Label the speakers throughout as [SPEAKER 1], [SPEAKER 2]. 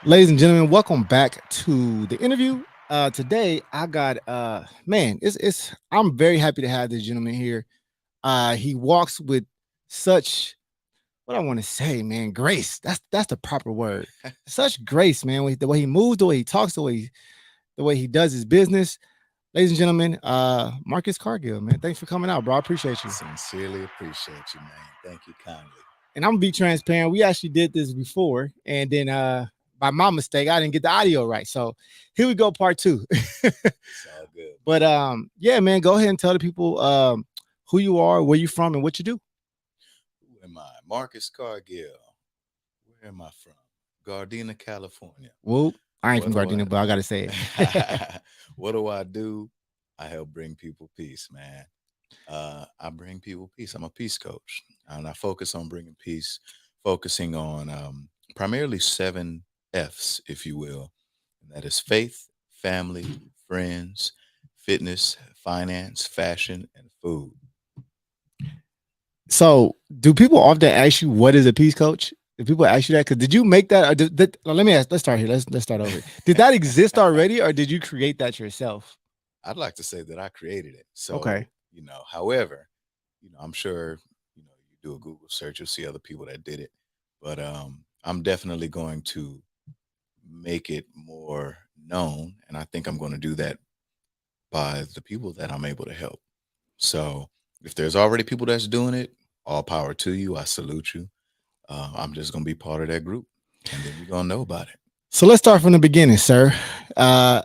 [SPEAKER 1] Ladies and gentlemen, welcome back to the interview. Today I got man, it's I'm very happy to have this gentleman here. He walks with such what I want to say, man, grace. That's the proper word. Such grace, man. The way he moves, the way he talks, the way he does his business. Ladies and gentlemen, Marcus Cargill, man. Thanks for coming out, bro. I appreciate you.
[SPEAKER 2] Sincerely appreciate you, man. Thank you kindly.
[SPEAKER 1] And I'm gonna be transparent. We actually did this before, and then by my mistake, I didn't get the audio right. So here we go, part two.
[SPEAKER 2] It's all good.
[SPEAKER 1] But yeah, man, go ahead and tell the people who you are, where you from, and what you do.
[SPEAKER 2] Who am I? Marcus Cargill. Where am I from? Gardena, California.
[SPEAKER 1] Whoop. I ain't
[SPEAKER 2] What
[SPEAKER 1] from
[SPEAKER 2] do I
[SPEAKER 1] Gardena, but I gotta say it.
[SPEAKER 2] what do I do? I help bring people peace, man. I bring people peace. I'm a peace coach. And I focus on bringing peace, focusing on primarily 7 F's, if you will. And that is faith, family, friends, fitness, finance, fashion, and food.
[SPEAKER 1] So, do people often ask you what is a peace coach? Do people ask you that? Because did you make that? Or let me ask. Let's start here. Let's start over. Did that exist already, or did you create that yourself?
[SPEAKER 2] I'd like to say that I created it. So,
[SPEAKER 1] Okay.
[SPEAKER 2] however, I'm sure, you do a Google search, you'll see other people that did it. But I'm definitely going to make it more known. And I think I'm going to do that by the people that I'm able to help. So if there's already people that's doing it, all power to you. I salute you. I'm just going to be part of that group. And then you're going to know about
[SPEAKER 1] So let's start from the beginning, sir. Uh,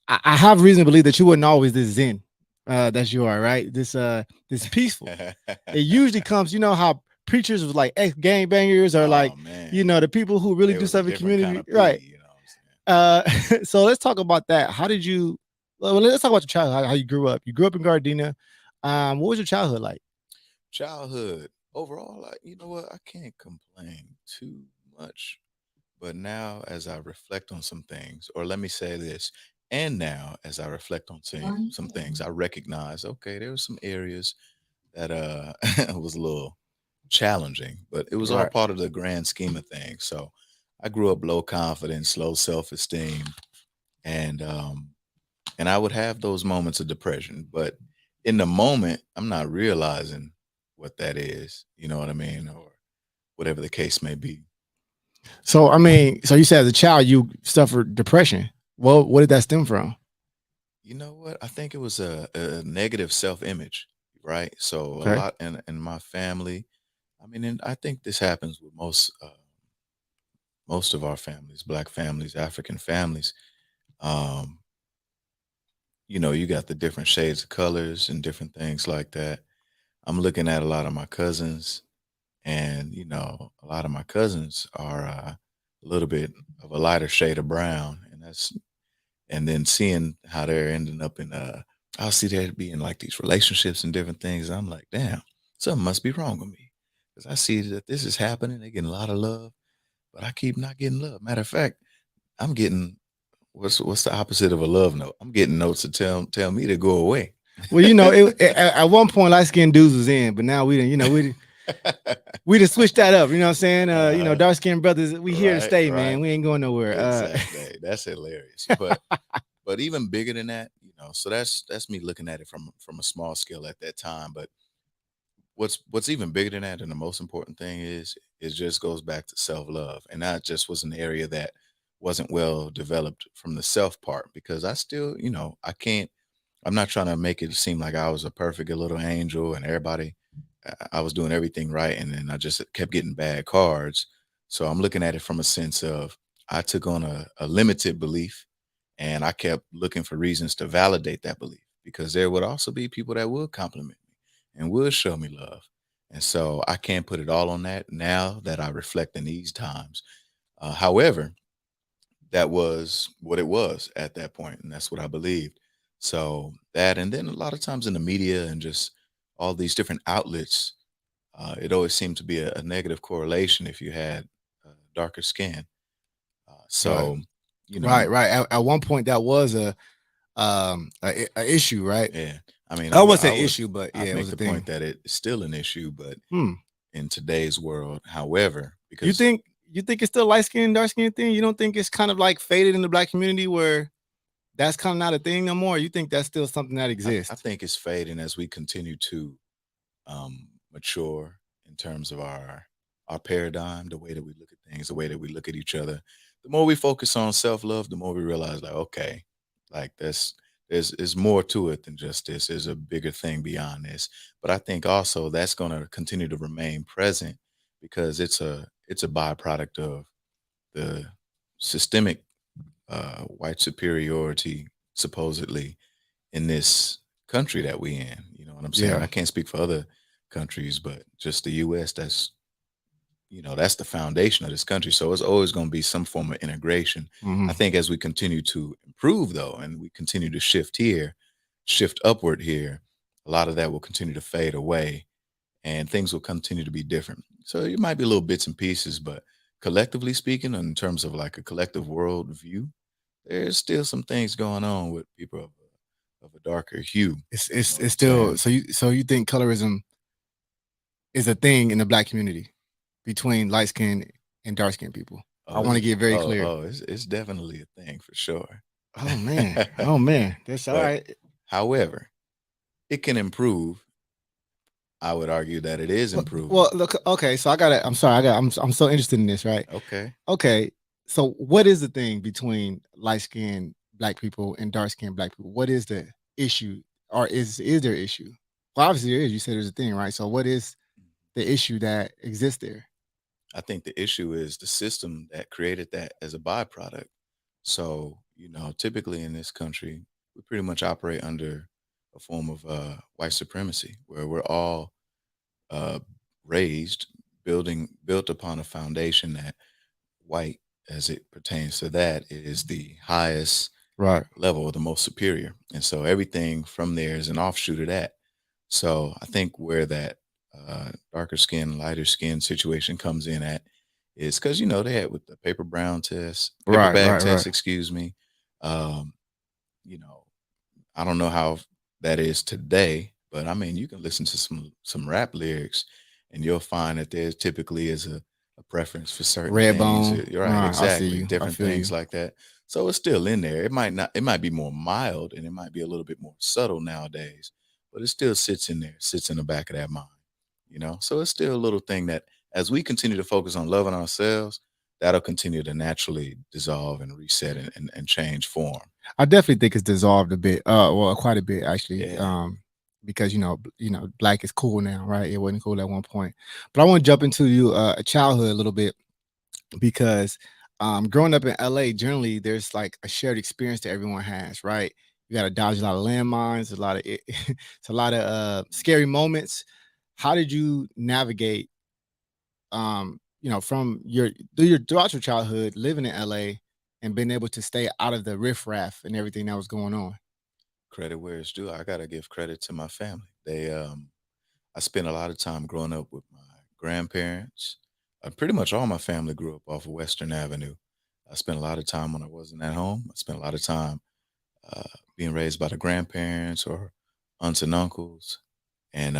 [SPEAKER 1] I have reason to believe that you weren't always this zen that you are, right? This peaceful.
[SPEAKER 2] it.
[SPEAKER 1] It usually comes, you know how preachers was like ex gangbangers or like,
[SPEAKER 2] Oh, man.
[SPEAKER 1] the people who really
[SPEAKER 2] It
[SPEAKER 1] do
[SPEAKER 2] was a
[SPEAKER 1] stuff in the
[SPEAKER 2] different kind
[SPEAKER 1] community,
[SPEAKER 2] of
[SPEAKER 1] right?
[SPEAKER 2] P, you know what
[SPEAKER 1] So let's talk about that. How did you? Well, let's talk about your childhood. How you grew up? You grew up in Gardena. What was your childhood like?
[SPEAKER 2] Childhood overall, you know what? I can't complain too much. But now, as I reflect on some things, or let me say this, and now as I reflect on some things, I recognize, okay, there were some areas that was a little challenging, but it was all
[SPEAKER 1] Right.
[SPEAKER 2] part of the grand scheme of things. So I grew up low confidence, low self esteem, and I would have those moments of depression. But in the moment, I'm not realizing what that is. You know what I mean, or whatever the case may be.
[SPEAKER 1] So I mean, so you said as a child you suffered depression. Well, what did that stem from?
[SPEAKER 2] You know what? I think it was a negative self image, right? So a
[SPEAKER 1] Okay.
[SPEAKER 2] lot in my family. I mean, and I think this happens with most of our families, Black families, African families. Um, you got the different shades of colors and different things like that. I'm looking at a lot of my cousins, and a lot of my cousins are a little bit of a lighter shade of brown, and then seeing how they're ending up in I'll see that being like these relationships and different things. I'm like, damn, something must be wrong with me because I see that this is happening. They're getting a lot of love, but I keep not getting love. Matter of fact, I'm getting what's the opposite of a love note? I'm getting notes to tell me to go away.
[SPEAKER 1] Well, at one point light skinned dudes was in, but now we didn't. We just switched that up. You know what I'm saying?
[SPEAKER 2] uh,
[SPEAKER 1] Dark skinned brothers, we here to
[SPEAKER 2] right,
[SPEAKER 1] stay, man.
[SPEAKER 2] right,
[SPEAKER 1] We ain't going nowhere.
[SPEAKER 2] exactly. That's hilarious. But even bigger than that, so that's me looking at it from a small scale at that time. But what's even bigger than that, and the most important thing is it just goes back to self love, and that just was an area that wasn't well developed from the self part because I still, I can't. I'm not trying to make it seem like I was a perfect little angel and everybody. I was doing everything right, and then I just kept getting bad cards. So I'm looking at it from a sense of I took on a limited belief, and I kept looking for reasons to validate that belief because there would also be people that would compliment me and would show me love. And so I can't put it all on that now that I reflect in these times. However, that was what it was at that point, and that's what I believed. So that, and then a lot of times in the media and just all these different outlets, it always seemed to be a negative correlation if you had darker skin.
[SPEAKER 1] right,
[SPEAKER 2] So, you know,
[SPEAKER 1] right, right. At one point, that was a issue, right?
[SPEAKER 2] yeah. I mean,
[SPEAKER 1] I wouldn't
[SPEAKER 2] I
[SPEAKER 1] say
[SPEAKER 2] would,
[SPEAKER 1] issue, but yeah,
[SPEAKER 2] I'd
[SPEAKER 1] it
[SPEAKER 2] make
[SPEAKER 1] was a
[SPEAKER 2] the point
[SPEAKER 1] thing.
[SPEAKER 2] that it's still an issue, but
[SPEAKER 1] Hmm.
[SPEAKER 2] in today's world, however,
[SPEAKER 1] You
[SPEAKER 2] because
[SPEAKER 1] think? you think it's still light skin, dark skin thing? You don't think it's kind of like faded in the black community where that's kind of not a thing no more? You think that's still something that
[SPEAKER 2] I
[SPEAKER 1] exists?
[SPEAKER 2] think it's fading as we continue to mature in terms of our paradigm, the way that we look at things, the way that we look at each other. The more we focus on self love, the more we realize, like, okay, like there's more to it than just this. There's a bigger thing beyond this. But I think also that's going to continue to remain present because it's a byproduct of the systemic white superiority supposedly in this country that we in. You know what I'm saying?
[SPEAKER 1] Yeah.
[SPEAKER 2] I can't speak for other countries, but just the US, that's the foundation of this country. So it's always going to be some form of integration. I
[SPEAKER 1] Hmm.
[SPEAKER 2] think as we continue to improve though, and we continue to shift upward here, a lot of that will continue to fade away and things will continue to be different. So it might be little bits and pieces, but collectively speaking, in terms of like a collective world view, there's still some things going on with people of a darker hue.
[SPEAKER 1] It's
[SPEAKER 2] You know
[SPEAKER 1] it's
[SPEAKER 2] what
[SPEAKER 1] it's
[SPEAKER 2] I'm
[SPEAKER 1] still
[SPEAKER 2] saying?
[SPEAKER 1] so you think colorism is a thing in the black community between light skinned and dark skinned people. I
[SPEAKER 2] Oh,
[SPEAKER 1] want to get very
[SPEAKER 2] oh,
[SPEAKER 1] clear.
[SPEAKER 2] oh, it's definitely a thing for sure.
[SPEAKER 1] Oh man. Oh man. That's all
[SPEAKER 2] But
[SPEAKER 1] right.
[SPEAKER 2] however, it can improve. I would argue that it is
[SPEAKER 1] Well,
[SPEAKER 2] improving.
[SPEAKER 1] look, okay, so I gotta I'm sorry, I'm so interested in this, right?
[SPEAKER 2] Okay.
[SPEAKER 1] Okay. So what is the thing between light skinned black people and dark skinned black people? What is the issue? Or is there issue? Well, obviously there is. You said there's a thing, right? So what is the issue that exists there?
[SPEAKER 2] I think the issue is the system that created that as a byproduct. So, typically in this country, we pretty much operate under a form of white supremacy where we're all uh, raised, built upon a foundation that white, as it pertains to that, is the highest
[SPEAKER 1] Right.
[SPEAKER 2] level, the most superior. And so everything from there is an offshoot of that. So I think where that darker skin, lighter skin situation comes in at is because, they had with the paper
[SPEAKER 1] Right,
[SPEAKER 2] bag
[SPEAKER 1] right, right.
[SPEAKER 2] test, excuse me. Um, you know, I don't know how that is today, but I mean, you can listen to some rap lyrics, and you'll find that there typically is a preference for certain
[SPEAKER 1] Red
[SPEAKER 2] things.
[SPEAKER 1] bone.
[SPEAKER 2] You're right,
[SPEAKER 1] Right. I see
[SPEAKER 2] exactly,
[SPEAKER 1] you. I
[SPEAKER 2] different
[SPEAKER 1] feel you.
[SPEAKER 2] things like that. So it's still in there. It might not. It might be more mild, and it might be a little bit more subtle nowadays, but it still sits in there, sits in the back of that mind. So it's still a little thing that, as we continue to focus on loving ourselves, that'll continue to naturally dissolve and reset and change form.
[SPEAKER 1] I definitely think it's dissolved a bit. Well, quite a bit actually.
[SPEAKER 2] Yeah.
[SPEAKER 1] Because black is cool now, right? It wasn't cool at one point. But I want to jump into you childhood a little bit because growing up in LA, generally there's like a shared experience that everyone has, right? You got to dodge a lot of landmines, a lot of it's a lot of scary moments. How did you navigate from throughout your childhood living in LA and being able to stay out of the riffraff and everything that was going on?
[SPEAKER 2] Credit where it's due. I gotta give credit to my family. I spent a lot of time growing up with my grandparents. Pretty much all my family grew up off of Western Avenue. I spent a lot of time when I wasn't at home. I spent a lot of time uh, being raised by the grandparents or aunts and uncles, and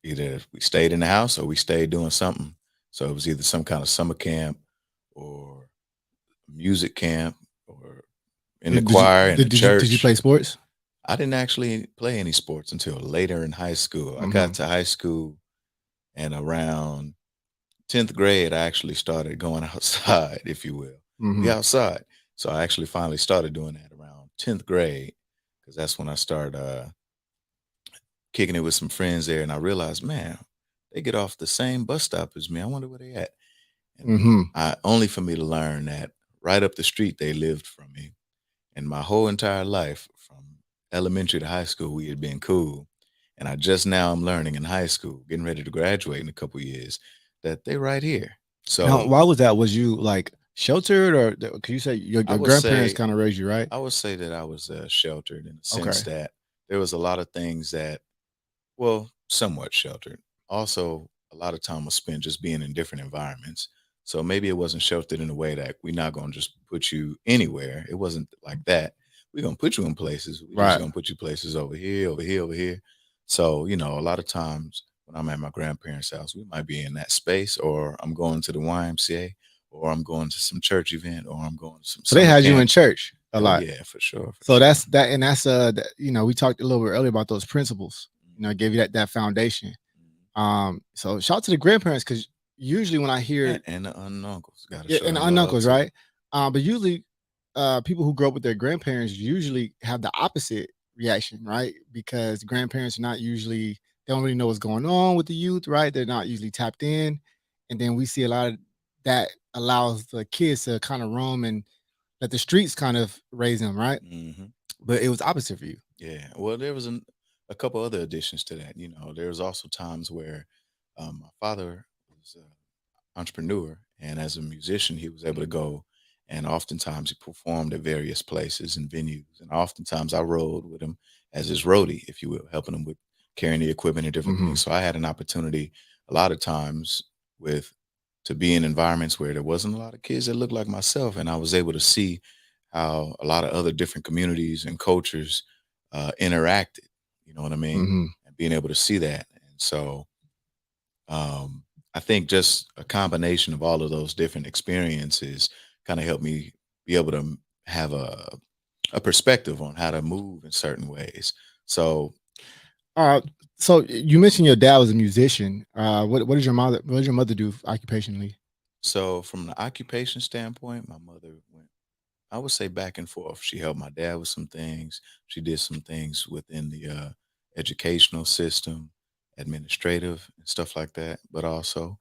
[SPEAKER 2] either we stayed in the house or we stayed doing something. So it was either some kind of summer camp or music camp or in the
[SPEAKER 1] Did you
[SPEAKER 2] choir in the
[SPEAKER 1] did you
[SPEAKER 2] church.
[SPEAKER 1] play sports?
[SPEAKER 2] I didn't actually play any sports until later in high school. I got
[SPEAKER 1] Hmm.
[SPEAKER 2] to high school and around 10th grade, I actually started going outside, if you will. We
[SPEAKER 1] Hmm.
[SPEAKER 2] outside. So I actually finally started doing that around 10th grade because that's when I started kicking it with some friends there. And I realized, man, they get off the same bus stop as me. I wonder where they at. And
[SPEAKER 1] Hmm.
[SPEAKER 2] only for me to learn that right up the street they lived from me. And my whole entire life, from elementary to high school, we had been cool. And I just now am learning in high school, getting ready to graduate in a couple years, that they're right here.
[SPEAKER 1] Now,
[SPEAKER 2] So
[SPEAKER 1] why was that? Was you like sheltered, or could you say your,
[SPEAKER 2] I
[SPEAKER 1] your
[SPEAKER 2] would
[SPEAKER 1] grandparents
[SPEAKER 2] say
[SPEAKER 1] kind of raised you, right?
[SPEAKER 2] I would say that I was sheltered in the sense
[SPEAKER 1] Okay.
[SPEAKER 2] that there was a lot of things that, well, somewhat sheltered. Also, a lot of time was spent just being in different environments. So maybe it wasn't sheltered in a way that we're not going to just put you anywhere. It wasn't like that. We're going to put you in places. We're just
[SPEAKER 1] Right.
[SPEAKER 2] going to put you places over here, over here, over here. So, a lot of times when I'm at my grandparents' house, we might be in that space or I'm going to the YMCA or I'm going to some church event, or I'm going to some
[SPEAKER 1] So they
[SPEAKER 2] summer
[SPEAKER 1] had you in
[SPEAKER 2] camp.
[SPEAKER 1] church a
[SPEAKER 2] Oh
[SPEAKER 1] lot.
[SPEAKER 2] yeah, for sure, for
[SPEAKER 1] So
[SPEAKER 2] sure.
[SPEAKER 1] that's that, and that's you know, we talked a little bit earlier about those principles. You know, gave you that foundation. So shout out to the grandparents because usually when I hear
[SPEAKER 2] And the uncles gotta
[SPEAKER 1] yeah,
[SPEAKER 2] show
[SPEAKER 1] and
[SPEAKER 2] them
[SPEAKER 1] the
[SPEAKER 2] love
[SPEAKER 1] uncles,
[SPEAKER 2] too.
[SPEAKER 1] right? But usually, people who grow up with their grandparents usually have the opposite reaction, right? Because grandparents are not usually they don't really know what's going on with the youth, right? They're not usually tapped in, and then we see a lot of that allows the kids to kind of roam and let the streets kind of raise them, right?
[SPEAKER 2] Hmm.
[SPEAKER 1] But it was opposite for you.
[SPEAKER 2] Yeah. Well, there was a couple other additions to that. You know, there was also times where my father was an entrepreneur, and as a musician, he was able to go, and oftentimes he performed at various places and venues, and oftentimes I rode with him as his roadie, if you will, helping him with carrying the equipment and different
[SPEAKER 1] Hmm.
[SPEAKER 2] things. So I had an opportunity a lot of times with to be in environments where there wasn't a lot of kids that looked like myself, and I was able to see how a lot of other different communities and cultures interacted. You know what I mean?
[SPEAKER 1] Hmm.
[SPEAKER 2] And being able to see that, and so um, I think just a combination of all of those different experiences kind of helped me be able to have a perspective on how to move in certain ways. So,
[SPEAKER 1] Uh, so you mentioned your dad was a musician. What did your mother? What did your mother do occupationally?
[SPEAKER 2] so from the occupation standpoint, my mother went, I would say, back and forth. She helped my dad with some things. She did some things within the educational system, administrative and stuff like that. But also,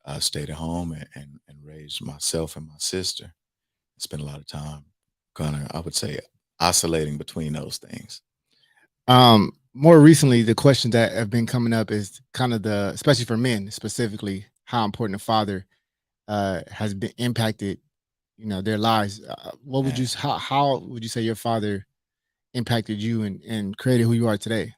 [SPEAKER 2] I stayed at home and raised myself and my sister. Spent a lot of time kind of, I would say, oscillating between those things.
[SPEAKER 1] More recently, the questions that have been coming up is kind of the, especially for men specifically, how important a father has been impacted, you know, their lives. What would you
[SPEAKER 2] Man,
[SPEAKER 1] how would you say your father impacted you and created who you are today?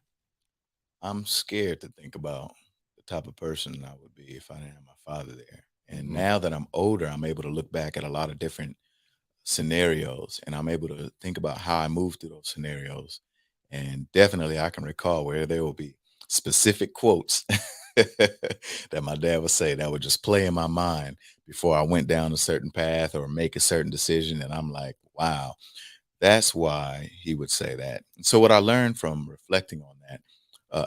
[SPEAKER 2] I'm scared to think about the type of person I would be if I didn't have my father there. And
[SPEAKER 1] Hmm.
[SPEAKER 2] now that I'm older, I'm able to look back at a lot of different scenarios, and I'm able to think about how I moved through those scenarios. And definitely I can recall where there will be specific quotes that my dad would say that would just play in my mind before I went down a certain path or make a certain decision. And I'm like, wow, that's why he would say that. So what I learned from reflecting on that,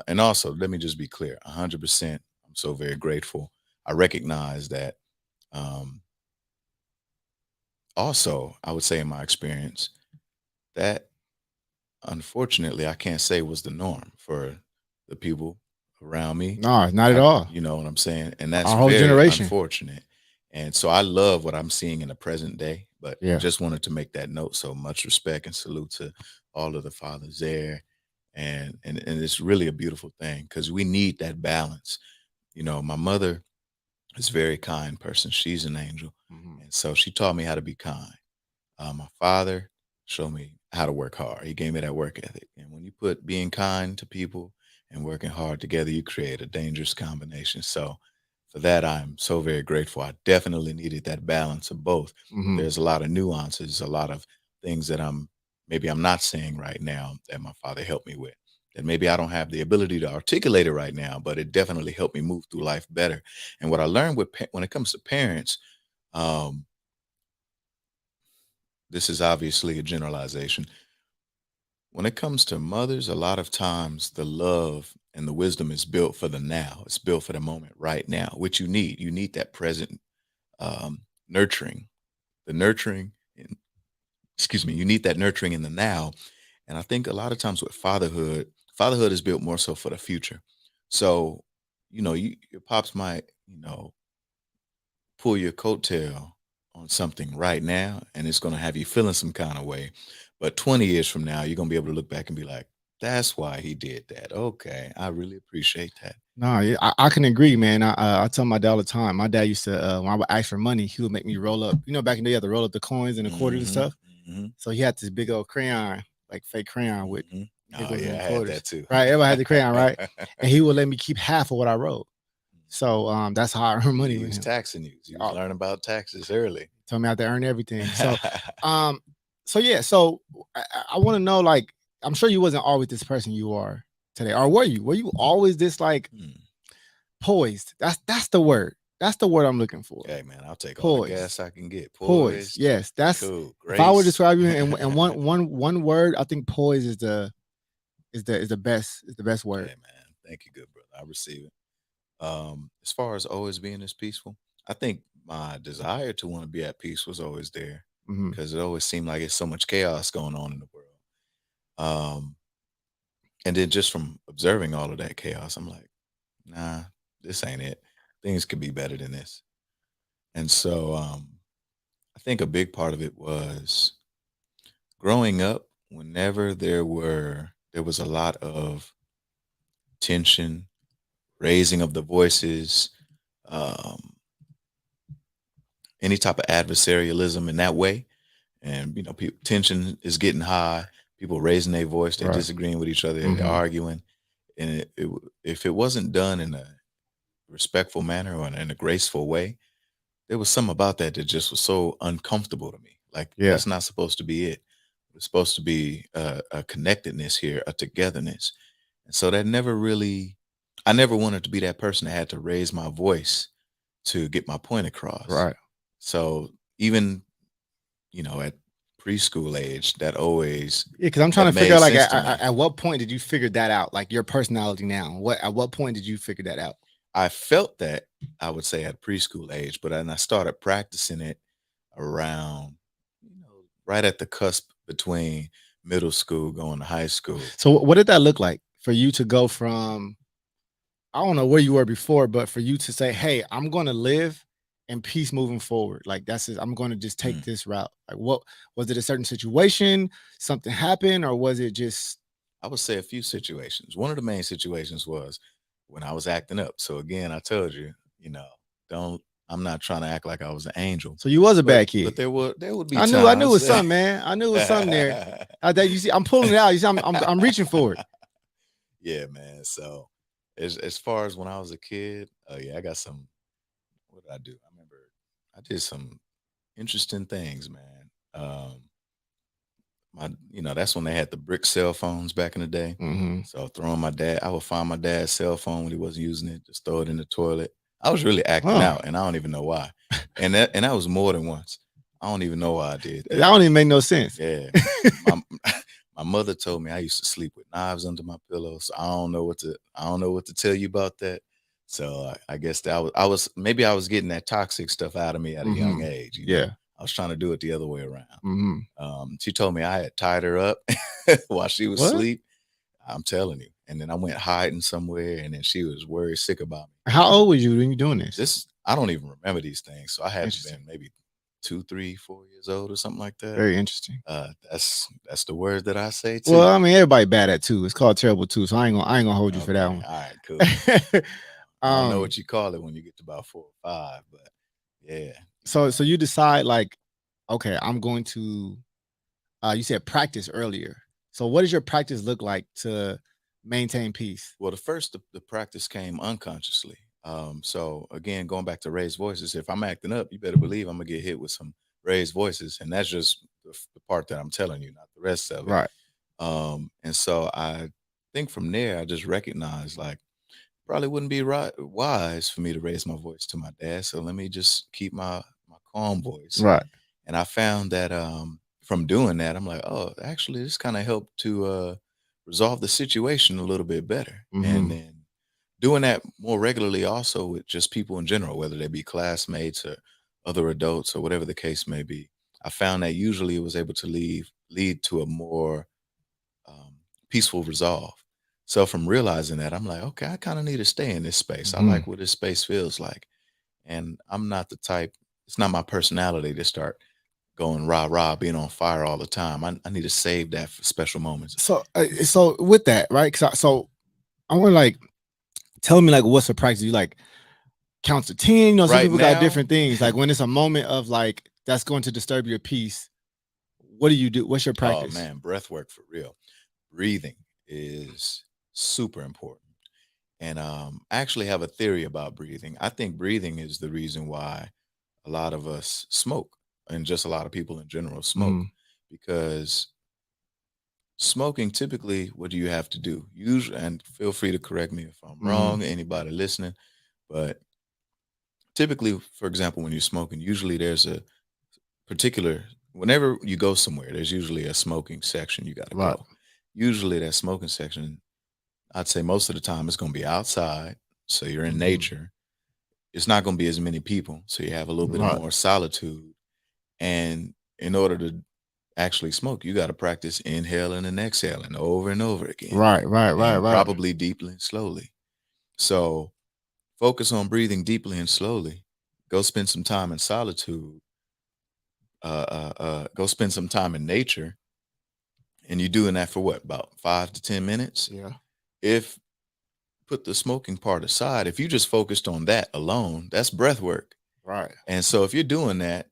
[SPEAKER 2] and also let me just be clear, 100%, I'm so very grateful. I recognize that um, also, I would say in my experience, that unfortunately I can't say was the norm for the people around me.
[SPEAKER 1] No, not at all.
[SPEAKER 2] You know what I'm saying? And that's
[SPEAKER 1] Our whole
[SPEAKER 2] very
[SPEAKER 1] generation.
[SPEAKER 2] unfortunate. And so I love what I'm seeing in the present day, but
[SPEAKER 1] Yeah.
[SPEAKER 2] just wanted to make that note. So much respect and salute to all of the fathers there. And it's really a beautiful thing because we need that balance. You know, my mother is a very kind person. She's an angel.
[SPEAKER 1] Hmm.
[SPEAKER 2] And so she taught me how to be kind. My father showed me how to work hard. He gave me that work ethic. And when you put being kind to people and working hard together, you create a dangerous combination. So for that, I'm so very grateful. I definitely needed that balance of both. But
[SPEAKER 1] Hmm.
[SPEAKER 2] there's a lot of nuances, a lot of things that I'm not saying right now that my father helped me with. That maybe I don't have the ability to articulate it right now, but it definitely helped me move through life better. And what I learned when it comes to parents, um, this is obviously a generalization. When it comes to mothers, a lot of times the love and the wisdom is built for the now. It's built for the moment right now, which you need. You need that present nurturing, the nurturing. Excuse me. You need that nurturing in the now. And I think a lot of times with fatherhood, fatherhood is built more so for the future. So, your pops might, pull your coattail on something right now, and it's going to have you feeling some kind of way. But 20 years from now, you're going to be able to look back and be like, that's why he did that. Okay. I really appreciate that.
[SPEAKER 1] No, yeah, I can agree, man. I tell my dad all the time. My dad used to when I would ask for money, he would make me roll up. You know, back in the day, you had to roll up the coins and the quarters and
[SPEAKER 2] Hmm.
[SPEAKER 1] stuff.
[SPEAKER 2] Hmm.
[SPEAKER 1] So he had this big old crayon, like fake crayon with
[SPEAKER 2] Hmm. Oh,
[SPEAKER 1] nickels
[SPEAKER 2] yeah.
[SPEAKER 1] and
[SPEAKER 2] I had
[SPEAKER 1] quarters.
[SPEAKER 2] that too.
[SPEAKER 1] Right? Everybody had the crayon, right? And he would let me keep half of what I wrote. So that's how I earned money
[SPEAKER 2] He
[SPEAKER 1] with
[SPEAKER 2] was
[SPEAKER 1] him.
[SPEAKER 2] taxing you. He was
[SPEAKER 1] Uh,
[SPEAKER 2] learning about taxes early.
[SPEAKER 1] Told me I had to earn everything. Um, so yeah, so I want to know, like, I'm sure you wasn't always this person you are today, or were you? Were you always this like
[SPEAKER 2] Hmm.
[SPEAKER 1] poised? That's the word. That's the word I'm looking for.
[SPEAKER 2] Hey man, I'll take all the
[SPEAKER 1] Poise.
[SPEAKER 2] gas I can get.
[SPEAKER 1] Poise.
[SPEAKER 2] Poised,
[SPEAKER 1] Yes, that's
[SPEAKER 2] cool,
[SPEAKER 1] if I were to
[SPEAKER 2] grace.
[SPEAKER 1] describe you in one word, I think poise is the best word.
[SPEAKER 2] Hey man, thank you, good brother. I receive it. As far as always being this peaceful, I think my desire to want to be at peace was always there
[SPEAKER 1] Hmm.
[SPEAKER 2] because it always seemed like it's so much chaos going on in the world. Um, and then just from observing all of that chaos, I'm like, nah, this ain't it. Things could be better than this. And so I think a big part of it was growing up. Whenever there was a lot of tension, raising of the voices, um, any type of adversarialism in that way, and tension is getting high. People raising their voice, they're
[SPEAKER 1] Right.
[SPEAKER 2] disagreeing with each other, they're
[SPEAKER 1] Hmm.
[SPEAKER 2] arguing, and if it wasn't done in a respectful manner or in a graceful way, there was something about that that just was so uncomfortable to me. Like
[SPEAKER 1] Yeah.
[SPEAKER 2] that's not supposed to be it. It's supposed to be a connectedness here, a togetherness, and so that never really. I never wanted to be that person that had to raise my voice to get my point across.
[SPEAKER 1] Right.
[SPEAKER 2] So even at preschool age, that always
[SPEAKER 1] Yeah, because I'm trying
[SPEAKER 2] that
[SPEAKER 1] to figure
[SPEAKER 2] made
[SPEAKER 1] out like
[SPEAKER 2] sense
[SPEAKER 1] at,
[SPEAKER 2] to me.
[SPEAKER 1] at what point did you figure that out? Like your personality now. At what point did you figure that out?
[SPEAKER 2] I felt that I would say at preschool age, but then I started practicing it around, right at the cusp between middle school going to high school.
[SPEAKER 1] So what did that look like for you to go from I don't know where you were before, but for you to say, "Hey, I'm going to live in peace moving forward." Like that's it. I'm going to just take
[SPEAKER 2] Mm.
[SPEAKER 1] this route. Like what was it a certain situation, something happened or was it just
[SPEAKER 2] I would say a few situations. One of the main situations was when I was acting up. So again, I told you, don't I'm not trying to act like I was an angel,
[SPEAKER 1] so you was a
[SPEAKER 2] but
[SPEAKER 1] bad kid.
[SPEAKER 2] there would be
[SPEAKER 1] I knew it
[SPEAKER 2] times.
[SPEAKER 1] was something, man. I knew it was something there. That you see, I'm pulling it out. You see, I'm reaching for it.
[SPEAKER 2] Yeah, man. So as far as when I was a kid, oh yeah, I got some. What did I do? I remember I did some interesting things, man. That's when they had the brick cell phones back in the day.
[SPEAKER 1] Hmm.
[SPEAKER 2] So I would find my dad's cell phone when he wasn't using it, just throw it in the toilet. I was really acting
[SPEAKER 1] Huh.
[SPEAKER 2] out, and I don't even know why. And that was more than once. I don't even know why I did
[SPEAKER 1] That
[SPEAKER 2] that.
[SPEAKER 1] don't even make no sense.
[SPEAKER 2] Yeah, my my mother told me I used to sleep with knives under my pillow, so I don't know what to tell you about that. So I guess that maybe I was getting that toxic stuff out of me at a young
[SPEAKER 1] Hmm.
[SPEAKER 2] age.
[SPEAKER 1] Yeah.
[SPEAKER 2] I was trying to do it the other way around.
[SPEAKER 1] Hmm.
[SPEAKER 2] She told me I had tied her up while she was
[SPEAKER 1] What?
[SPEAKER 2] asleep. I'm telling you. And then I went hiding somewhere, and then she was worried sick about me.
[SPEAKER 1] How old were you when you doing this?
[SPEAKER 2] This I don't even remember these things, so I had to
[SPEAKER 1] Interesting.
[SPEAKER 2] been maybe 2, 3, 4 years old or something like that.
[SPEAKER 1] Very interesting.
[SPEAKER 2] That's the word that I say
[SPEAKER 1] Well,
[SPEAKER 2] too.
[SPEAKER 1] I mean, everybody bad at two. It's called terrible two. So I ain't gonna hold you for that
[SPEAKER 2] Okay,
[SPEAKER 1] one.
[SPEAKER 2] all right, cool. I don't know
[SPEAKER 1] um,
[SPEAKER 2] what you call it when you get to about 4 or 5, but yeah,
[SPEAKER 1] so you decide like, okay, I'm going to you said practice earlier. So what does your practice look like to maintain peace?
[SPEAKER 2] Well, the practice came unconsciously. So again, going back to raised voices, if I'm acting up, you better believe I'm gonna get hit with some raised voices, and that's just the part that I'm telling you, not the rest of it.
[SPEAKER 1] Right.
[SPEAKER 2] And so I think from there, I just recognized like probably wouldn't be wise for me to raise my voice to my dad. So let me just keep my calm voice.
[SPEAKER 1] Right.
[SPEAKER 2] And I found that from doing that, I'm like, oh, actually, this kind of helped to resolve the situation a little bit better. And
[SPEAKER 1] Hmm.
[SPEAKER 2] then doing that more regularly, also with just people in general, whether they be classmates or other adults or whatever the case may be, I found that usually it was able to lead to a more peaceful resolve. So from realizing that, I'm like, okay, I kind of need to stay in this space. I
[SPEAKER 1] Hmm.
[SPEAKER 2] like what this space feels like, and I'm not the type. It's not my personality to start going rah rah, being on fire all the time. I need to save that for special moments.
[SPEAKER 1] So with that, right? So I want to like tell me like what's the practice you like count to 10. Some
[SPEAKER 2] Right
[SPEAKER 1] people got
[SPEAKER 2] now,
[SPEAKER 1] different things. Like when it's a moment of like that's going to disturb your peace, what do you do? What's your
[SPEAKER 2] oh
[SPEAKER 1] practice?
[SPEAKER 2] man, breath work for real. Breathing is super important. And I actually have a theory about breathing. I think breathing is the reason why a lot of us smoke, and just a lot of people in general smoke,
[SPEAKER 1] Hmm.
[SPEAKER 2] because smoking, typically, what do you have to do? Usually, and feel free to correct me if I'm
[SPEAKER 1] Hmm.
[SPEAKER 2] wrong, anybody listening, but typically, for example, when you're smoking, usually there's a particular, whenever you go somewhere, there's usually a smoking section you got to
[SPEAKER 1] Right.
[SPEAKER 2] go. Usually, that smoking section, I'd say most of the time, it's going to be outside. So you're in
[SPEAKER 1] Hmm.
[SPEAKER 2] nature. It's not going to be as many people. So you have a little bit of
[SPEAKER 1] Right.
[SPEAKER 2] more solitude. And in order to actually smoke, you got to practice inhaling and exhaling over and over again,
[SPEAKER 1] Right. Right. Right.
[SPEAKER 2] and
[SPEAKER 1] Right.
[SPEAKER 2] probably deeply and slowly. So focus on breathing deeply and slowly. Go spend some time in solitude. Go spend some time in nature, and you're doing that for what, about 5 to 10 minutes.
[SPEAKER 1] Yeah.
[SPEAKER 2] If put the smoking part aside, if you just focused on that alone, that's breath work.
[SPEAKER 1] Right.
[SPEAKER 2] And so if you're doing that,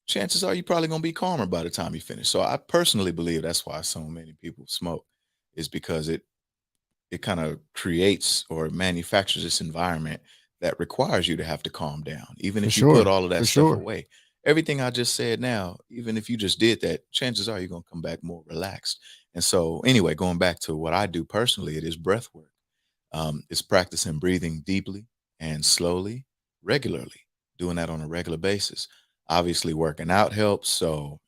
[SPEAKER 2] chances are you're probably going to be calmer by the time you finish. So I personally believe that's why so many people smoke, is because it kind of creates or manufactures this environment that requires you to have to calm down, even
[SPEAKER 1] For
[SPEAKER 2] if you put
[SPEAKER 1] sure.
[SPEAKER 2] all of that
[SPEAKER 1] For
[SPEAKER 2] stuff
[SPEAKER 1] sure.
[SPEAKER 2] away. Everything I just said now, even if you just did that, chances are you're going to come back more relaxed. And so, anyway, going back to what I do personally, it is breath work. It's practicing breathing deeply and slowly, regularly, doing that on a regular basis. Obviously, working out helps. So,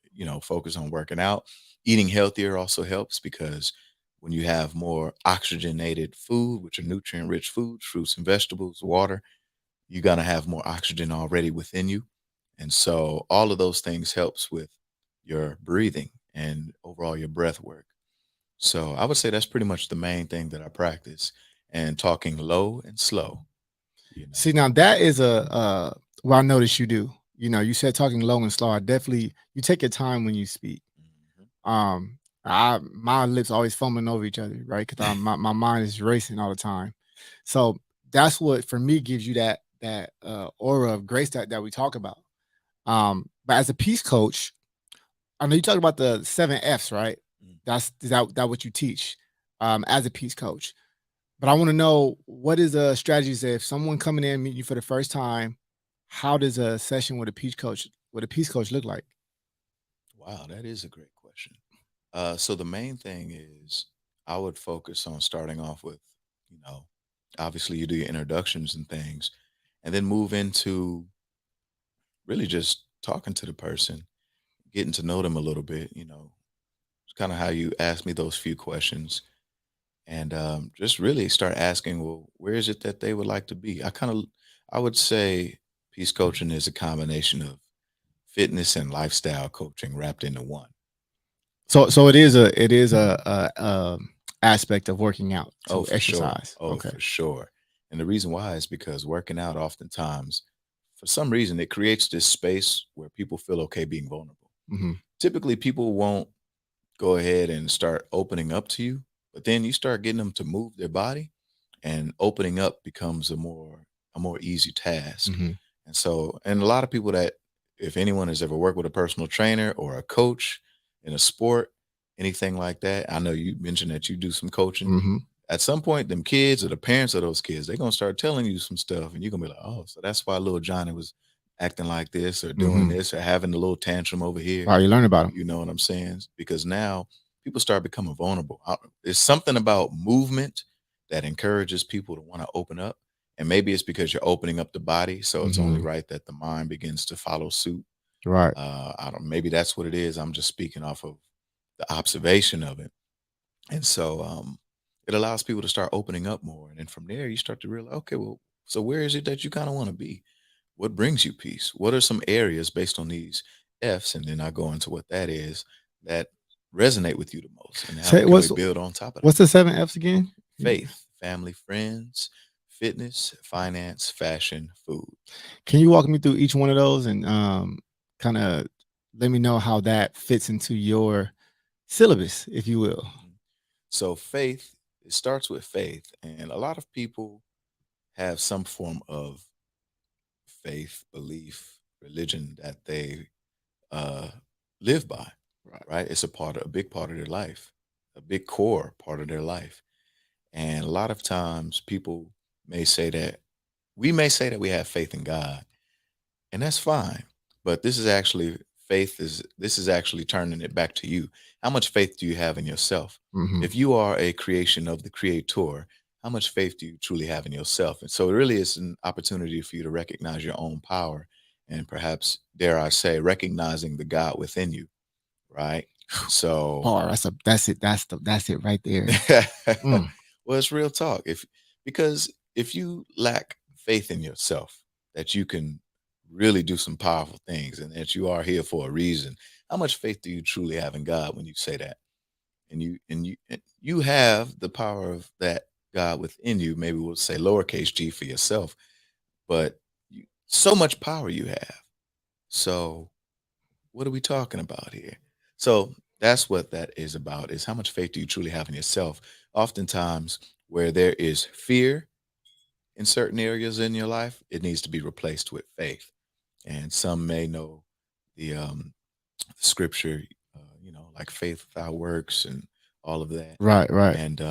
[SPEAKER 2] focus on working out. Eating healthier also helps because when you have more oxygenated food, which are nutrient rich foods, fruits and vegetables, water, you're going to have more oxygen already within you. And so all of those things helps with your breathing and overall your breath work. So I would say that's pretty much the main thing that I practice, and talking low and slow, you know.
[SPEAKER 1] See, now that is a well, I noticed you do. You said talking low and slow. I definitely you take your time when you speak.
[SPEAKER 2] Mhm.
[SPEAKER 1] I my lips always fumbling over each other, right? Because my mind is racing all the time. So that's what for me gives you that aura of grace that we talk about. But as a peace coach, I know you talk about the 7 F's, right?
[SPEAKER 2] Mm.
[SPEAKER 1] That's is that what you teach as a peace coach. But I want to know what is a strategy say if someone coming in meet you for the first time, how does a session with a peace coach look like?
[SPEAKER 2] Wow, that is a great question. So the main thing is I would focus on starting off with, you know, obviously you do your introductions and things, and then move into really just talking to the person, getting to know them a little bit, it's kind of how you ask me those few questions, and just really start asking, well, where is it that they would like to be? I would say peace coaching is a combination of fitness and lifestyle coaching wrapped into one.
[SPEAKER 1] So it is a aspect of working out
[SPEAKER 2] Oh,
[SPEAKER 1] to
[SPEAKER 2] for sure.
[SPEAKER 1] exercise.
[SPEAKER 2] Oh,
[SPEAKER 1] Okay.
[SPEAKER 2] for sure. And the reason why is because working out oftentimes, for some reason, it creates this space where people feel okay being vulnerable.
[SPEAKER 1] Hmm.
[SPEAKER 2] Typically, people won't go ahead and start opening up to you, but then you start getting them to move their body, and opening up becomes a more easy task.
[SPEAKER 1] Hmm.
[SPEAKER 2] And a lot of people that, if anyone has ever worked with a personal trainer or a coach in a sport, anything like that, I know you mentioned that you do some coaching.
[SPEAKER 1] Hmm.
[SPEAKER 2] At some point, them kids or the parents of those kids, they're gonna start telling you some stuff, and you're gonna be like, oh, so that's why little Johnny was acting like this or doing
[SPEAKER 1] Hmm.
[SPEAKER 2] this or having a little tantrum over here.
[SPEAKER 1] Wow, you learn about them.
[SPEAKER 2] You know what I'm saying? Because now people start becoming vulnerable. There's something about movement that encourages people to want to open up. And maybe it's because you're opening up the body. So it's only
[SPEAKER 1] Hmm.
[SPEAKER 2] right that the mind begins to follow suit.
[SPEAKER 1] Right.
[SPEAKER 2] I don't, maybe that's what it is. I'm just speaking off of the observation of it. And so it allows people to start opening up more. And then from there, you start to realize, okay, well, so where is it that you kind of want to be? What brings you peace? What are some areas based on these F's? And then I go into what that is that resonate with you the most, and how
[SPEAKER 1] Say
[SPEAKER 2] can we build on top of that?
[SPEAKER 1] what's the 7 F's again?
[SPEAKER 2] Faith, family, friends, fitness, finance, fashion, food.
[SPEAKER 1] Can you walk me through each one of those and kind of let me know how that fits into your syllabus, if you will?
[SPEAKER 2] Mhm. So faith, it starts with faith. And a lot of people have some form of faith, belief, religion that they uh, live by,
[SPEAKER 1] Right.
[SPEAKER 2] right? It's a big part of their life, a big core part of their life. And a lot of times people may say that we may say that we have faith in God, and that's fine. But this is actually turning it back to you. How much faith do you have in yourself?
[SPEAKER 1] Hmm.
[SPEAKER 2] If you are a creation of the creator, how much faith do you truly have in yourself? And so it really is an opportunity for you to recognize your own power and perhaps, dare I say, recognizing the God within you, right? And so
[SPEAKER 1] Bar. That's it. That's it right there. Mm.
[SPEAKER 2] well, it's real talk. If because if you lack faith in yourself that you can really do some powerful things and that you are here for a reason, how much faith do you truly have in God when you say that? And you have the power of that God within you. Maybe we'll say lowercase g for yourself, but so much power you have. So what are we talking about here? So that's what that is about, is how much faith do you truly have in yourself? Oftentimes where there is fear in certain areas in your life, it needs to be replaced with faith. And some may know the scripture, like faith without works and all of that.
[SPEAKER 1] Right, right.
[SPEAKER 2] And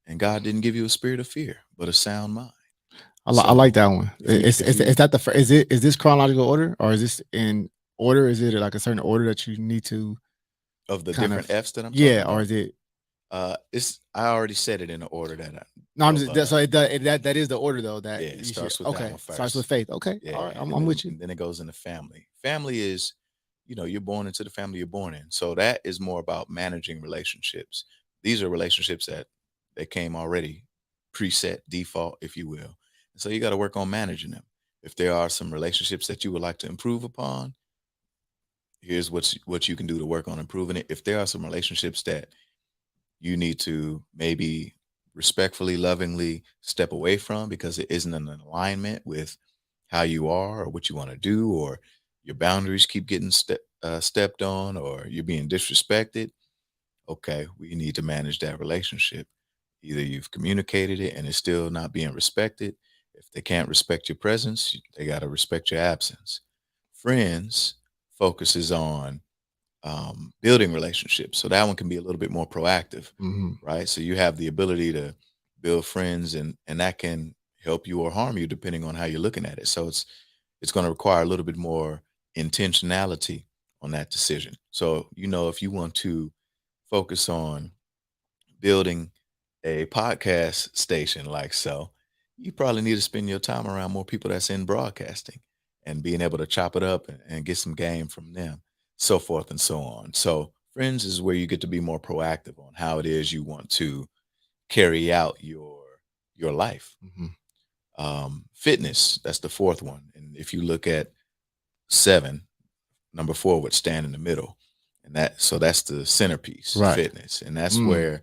[SPEAKER 2] and God didn't give you a spirit of fear, but a sound mind.
[SPEAKER 1] I like
[SPEAKER 2] So
[SPEAKER 1] that one.
[SPEAKER 2] if you if
[SPEAKER 1] Is
[SPEAKER 2] you
[SPEAKER 1] that is this chronological order, or is this in order? Is it like a certain order that you need to
[SPEAKER 2] of the
[SPEAKER 1] kind
[SPEAKER 2] different
[SPEAKER 1] of,
[SPEAKER 2] F's that I'm talking
[SPEAKER 1] yeah, or
[SPEAKER 2] about,
[SPEAKER 1] is it?
[SPEAKER 2] it's I already said it in the order that
[SPEAKER 1] No, I'm
[SPEAKER 2] of
[SPEAKER 1] just so that is the order though that
[SPEAKER 2] yeah, it
[SPEAKER 1] you should.
[SPEAKER 2] starts with that
[SPEAKER 1] Okay,
[SPEAKER 2] one
[SPEAKER 1] starts with
[SPEAKER 2] first.
[SPEAKER 1] faith. Okay, all
[SPEAKER 2] Yeah,
[SPEAKER 1] right, I'm with you.
[SPEAKER 2] and then it goes into family. Family is, you're born into the family you're born in. So that is more about managing relationships. These are relationships that came already preset, default, if you will. And so you got to work on managing them. If there are some relationships that you would like to improve upon, here's what you can do to work on improving it. If there are some relationships that you need to maybe respectfully, lovingly step away from because it isn't in alignment with how you are or what you want to do, or your boundaries keep getting stepped on, or you're being disrespected. Okay, we need to manage that relationship. Either you've communicated it and it's still not being respected. If they can't respect your presence, they got to respect your absence. Friends focuses on building relationships. So that one can be a little bit more proactive,
[SPEAKER 1] Hmm.
[SPEAKER 2] right? So you have the ability to build friends, and that can help you or harm you depending on how you're looking at it. So it's going to require a little bit more intentionality on that decision. So if you want to focus on building a podcast station like so, you probably need to spend your time around more people that's in broadcasting and being able to chop it up and get some game from them, so forth and so on. So, friends is where you get to be more proactive on how it is you want to carry out your life.
[SPEAKER 1] Hmm.
[SPEAKER 2] Fitness, that's the fourth one. And if you look at seven, number four would stand in the middle. And that's the centerpiece,
[SPEAKER 1] Right.
[SPEAKER 2] fitness. And that's
[SPEAKER 1] Mm.
[SPEAKER 2] where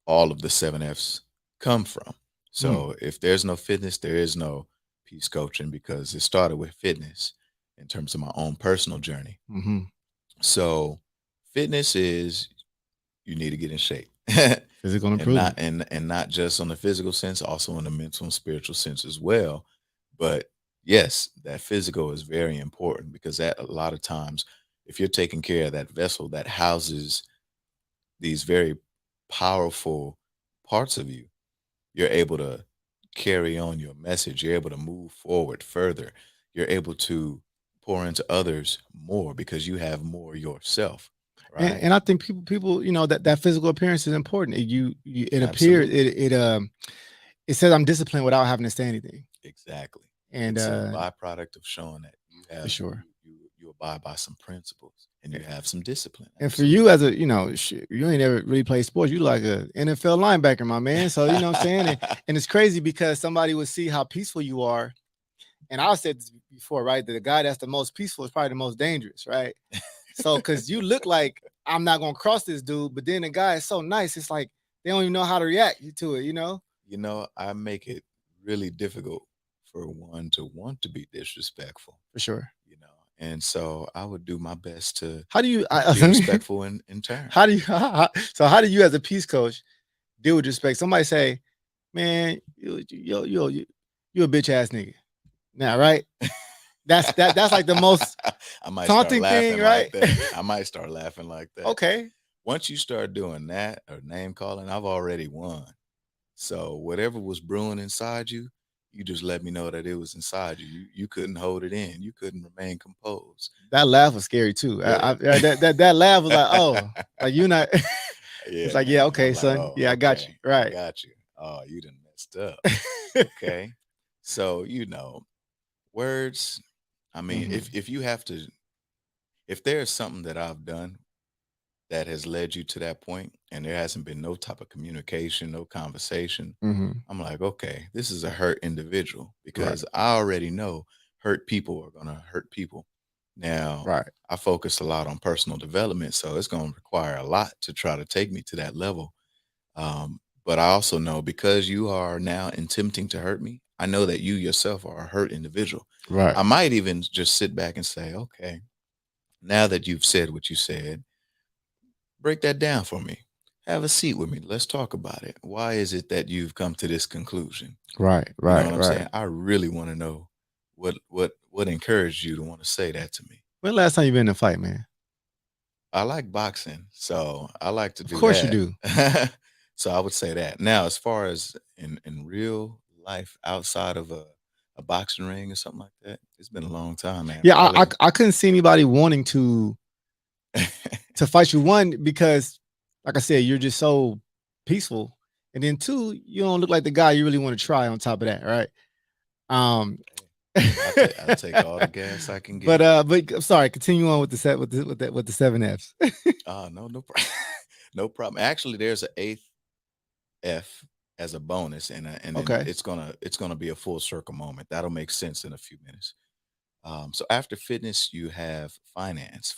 [SPEAKER 2] all of the seven F's come from.
[SPEAKER 1] Mm.
[SPEAKER 2] So if there's no fitness, there is no peace coaching, because it started with fitness in terms of my own personal journey.
[SPEAKER 1] Hmm.
[SPEAKER 2] So fitness is, you need to get in shape.
[SPEAKER 1] Physical
[SPEAKER 2] and not
[SPEAKER 1] improvement.
[SPEAKER 2] and not just on the physical sense, also in the mental and spiritual sense as well. But yes, that physical is very important, because that a lot of times, if you're taking care of that vessel that houses these very powerful parts of you, you're able to carry on your message. You're able to move forward further. You're able to pour into others more because you have more yourself, right?
[SPEAKER 1] And I think people that physical appearance is important. It appears
[SPEAKER 2] Absolutely.
[SPEAKER 1] it says I'm disciplined without having to say anything.
[SPEAKER 2] Exactly.
[SPEAKER 1] And
[SPEAKER 2] It's a byproduct of showing that you
[SPEAKER 1] for
[SPEAKER 2] have
[SPEAKER 1] sure.
[SPEAKER 2] you abide by some principles and you have some discipline.
[SPEAKER 1] And for you
[SPEAKER 2] Absolutely.
[SPEAKER 1] as a, shit, you ain't ever really played sports. You like a NFL linebacker, my man. So you know what I'm saying? And it's crazy because somebody would see how peaceful you are. And I said this before, right? That the guy that's the most peaceful is probably the most dangerous, right? So because you look like I'm not gonna cross this dude, but then the guy is so nice, it's like they don't even know how to react to it,
[SPEAKER 2] I make it really difficult for one to want to be disrespectful,
[SPEAKER 1] For sure.
[SPEAKER 2] and so I would do my best to
[SPEAKER 1] How do you
[SPEAKER 2] be respectful in turn.
[SPEAKER 1] how do you so how do you as a peace coach deal with respect? Somebody say, man, you a bitch ass nigga. Now, right? That's like the most
[SPEAKER 2] I might start
[SPEAKER 1] taunting thing,
[SPEAKER 2] laughing
[SPEAKER 1] right?
[SPEAKER 2] like that. I might start laughing like that.
[SPEAKER 1] Okay.
[SPEAKER 2] Once you start doing that or name calling, I've already won. So whatever was brewing inside you, you just let me know that it was inside you. You couldn't hold it in. You couldn't remain composed.
[SPEAKER 1] That laugh was scary too.
[SPEAKER 2] Yeah.
[SPEAKER 1] That laugh was like, oh, like you not. It's
[SPEAKER 2] Yeah,
[SPEAKER 1] like, yeah,
[SPEAKER 2] man. I'm
[SPEAKER 1] okay,
[SPEAKER 2] like,
[SPEAKER 1] son.
[SPEAKER 2] oh,
[SPEAKER 1] Yeah, I got
[SPEAKER 2] okay.
[SPEAKER 1] you.
[SPEAKER 2] I
[SPEAKER 1] Right.
[SPEAKER 2] got you. Oh, you done messed up. Okay. So, words, I mean,
[SPEAKER 1] Hmm.
[SPEAKER 2] if you have to, if there's something that I've done that has led you to that point and there hasn't been no type of communication, no conversation,
[SPEAKER 1] Hmm.
[SPEAKER 2] I'm like, okay, this is a hurt individual
[SPEAKER 1] Right.
[SPEAKER 2] because I already know hurt people are going to hurt people. Now,
[SPEAKER 1] Right.
[SPEAKER 2] I focus a lot on personal development, so it's going to require a lot to try to take me to that level. But I also know because you are now attempting to hurt me, I know that you yourself are a hurt individual.
[SPEAKER 1] Right.
[SPEAKER 2] I might even just sit back and say, okay, now that you've said what you said, break that down for me. Have a seat with me. Let's talk about it. Why is it that you've come to this conclusion?
[SPEAKER 1] Right.
[SPEAKER 2] You know
[SPEAKER 1] Right.
[SPEAKER 2] what I'm
[SPEAKER 1] Right.
[SPEAKER 2] saying? I really want to know what encouraged you to want to say that to me.
[SPEAKER 1] When last time you been in a fight, man?
[SPEAKER 2] I like boxing, so I like to
[SPEAKER 1] Of
[SPEAKER 2] do
[SPEAKER 1] course you
[SPEAKER 2] that.
[SPEAKER 1] do.
[SPEAKER 2] So I would say that. Now, as far as in real life, outside of a boxing ring or something like that, it's been a long time, man.
[SPEAKER 1] Yeah,
[SPEAKER 2] Probably.
[SPEAKER 1] I couldn't see anybody wanting to fight you. One, because like I said, you're just so peaceful, and then two, you don't look like the guy you really want to try. On top of that, right? Um,
[SPEAKER 2] I take all the gas I can get.
[SPEAKER 1] but I'm sorry. Continue on with the set with the seven Fs.
[SPEAKER 2] No, no problem. No problem. Actually, there's an eighth F as a bonus, and then
[SPEAKER 1] Okay.
[SPEAKER 2] it's gonna be a full circle moment. That'll make sense in a few minutes. So after fitness, you have finance,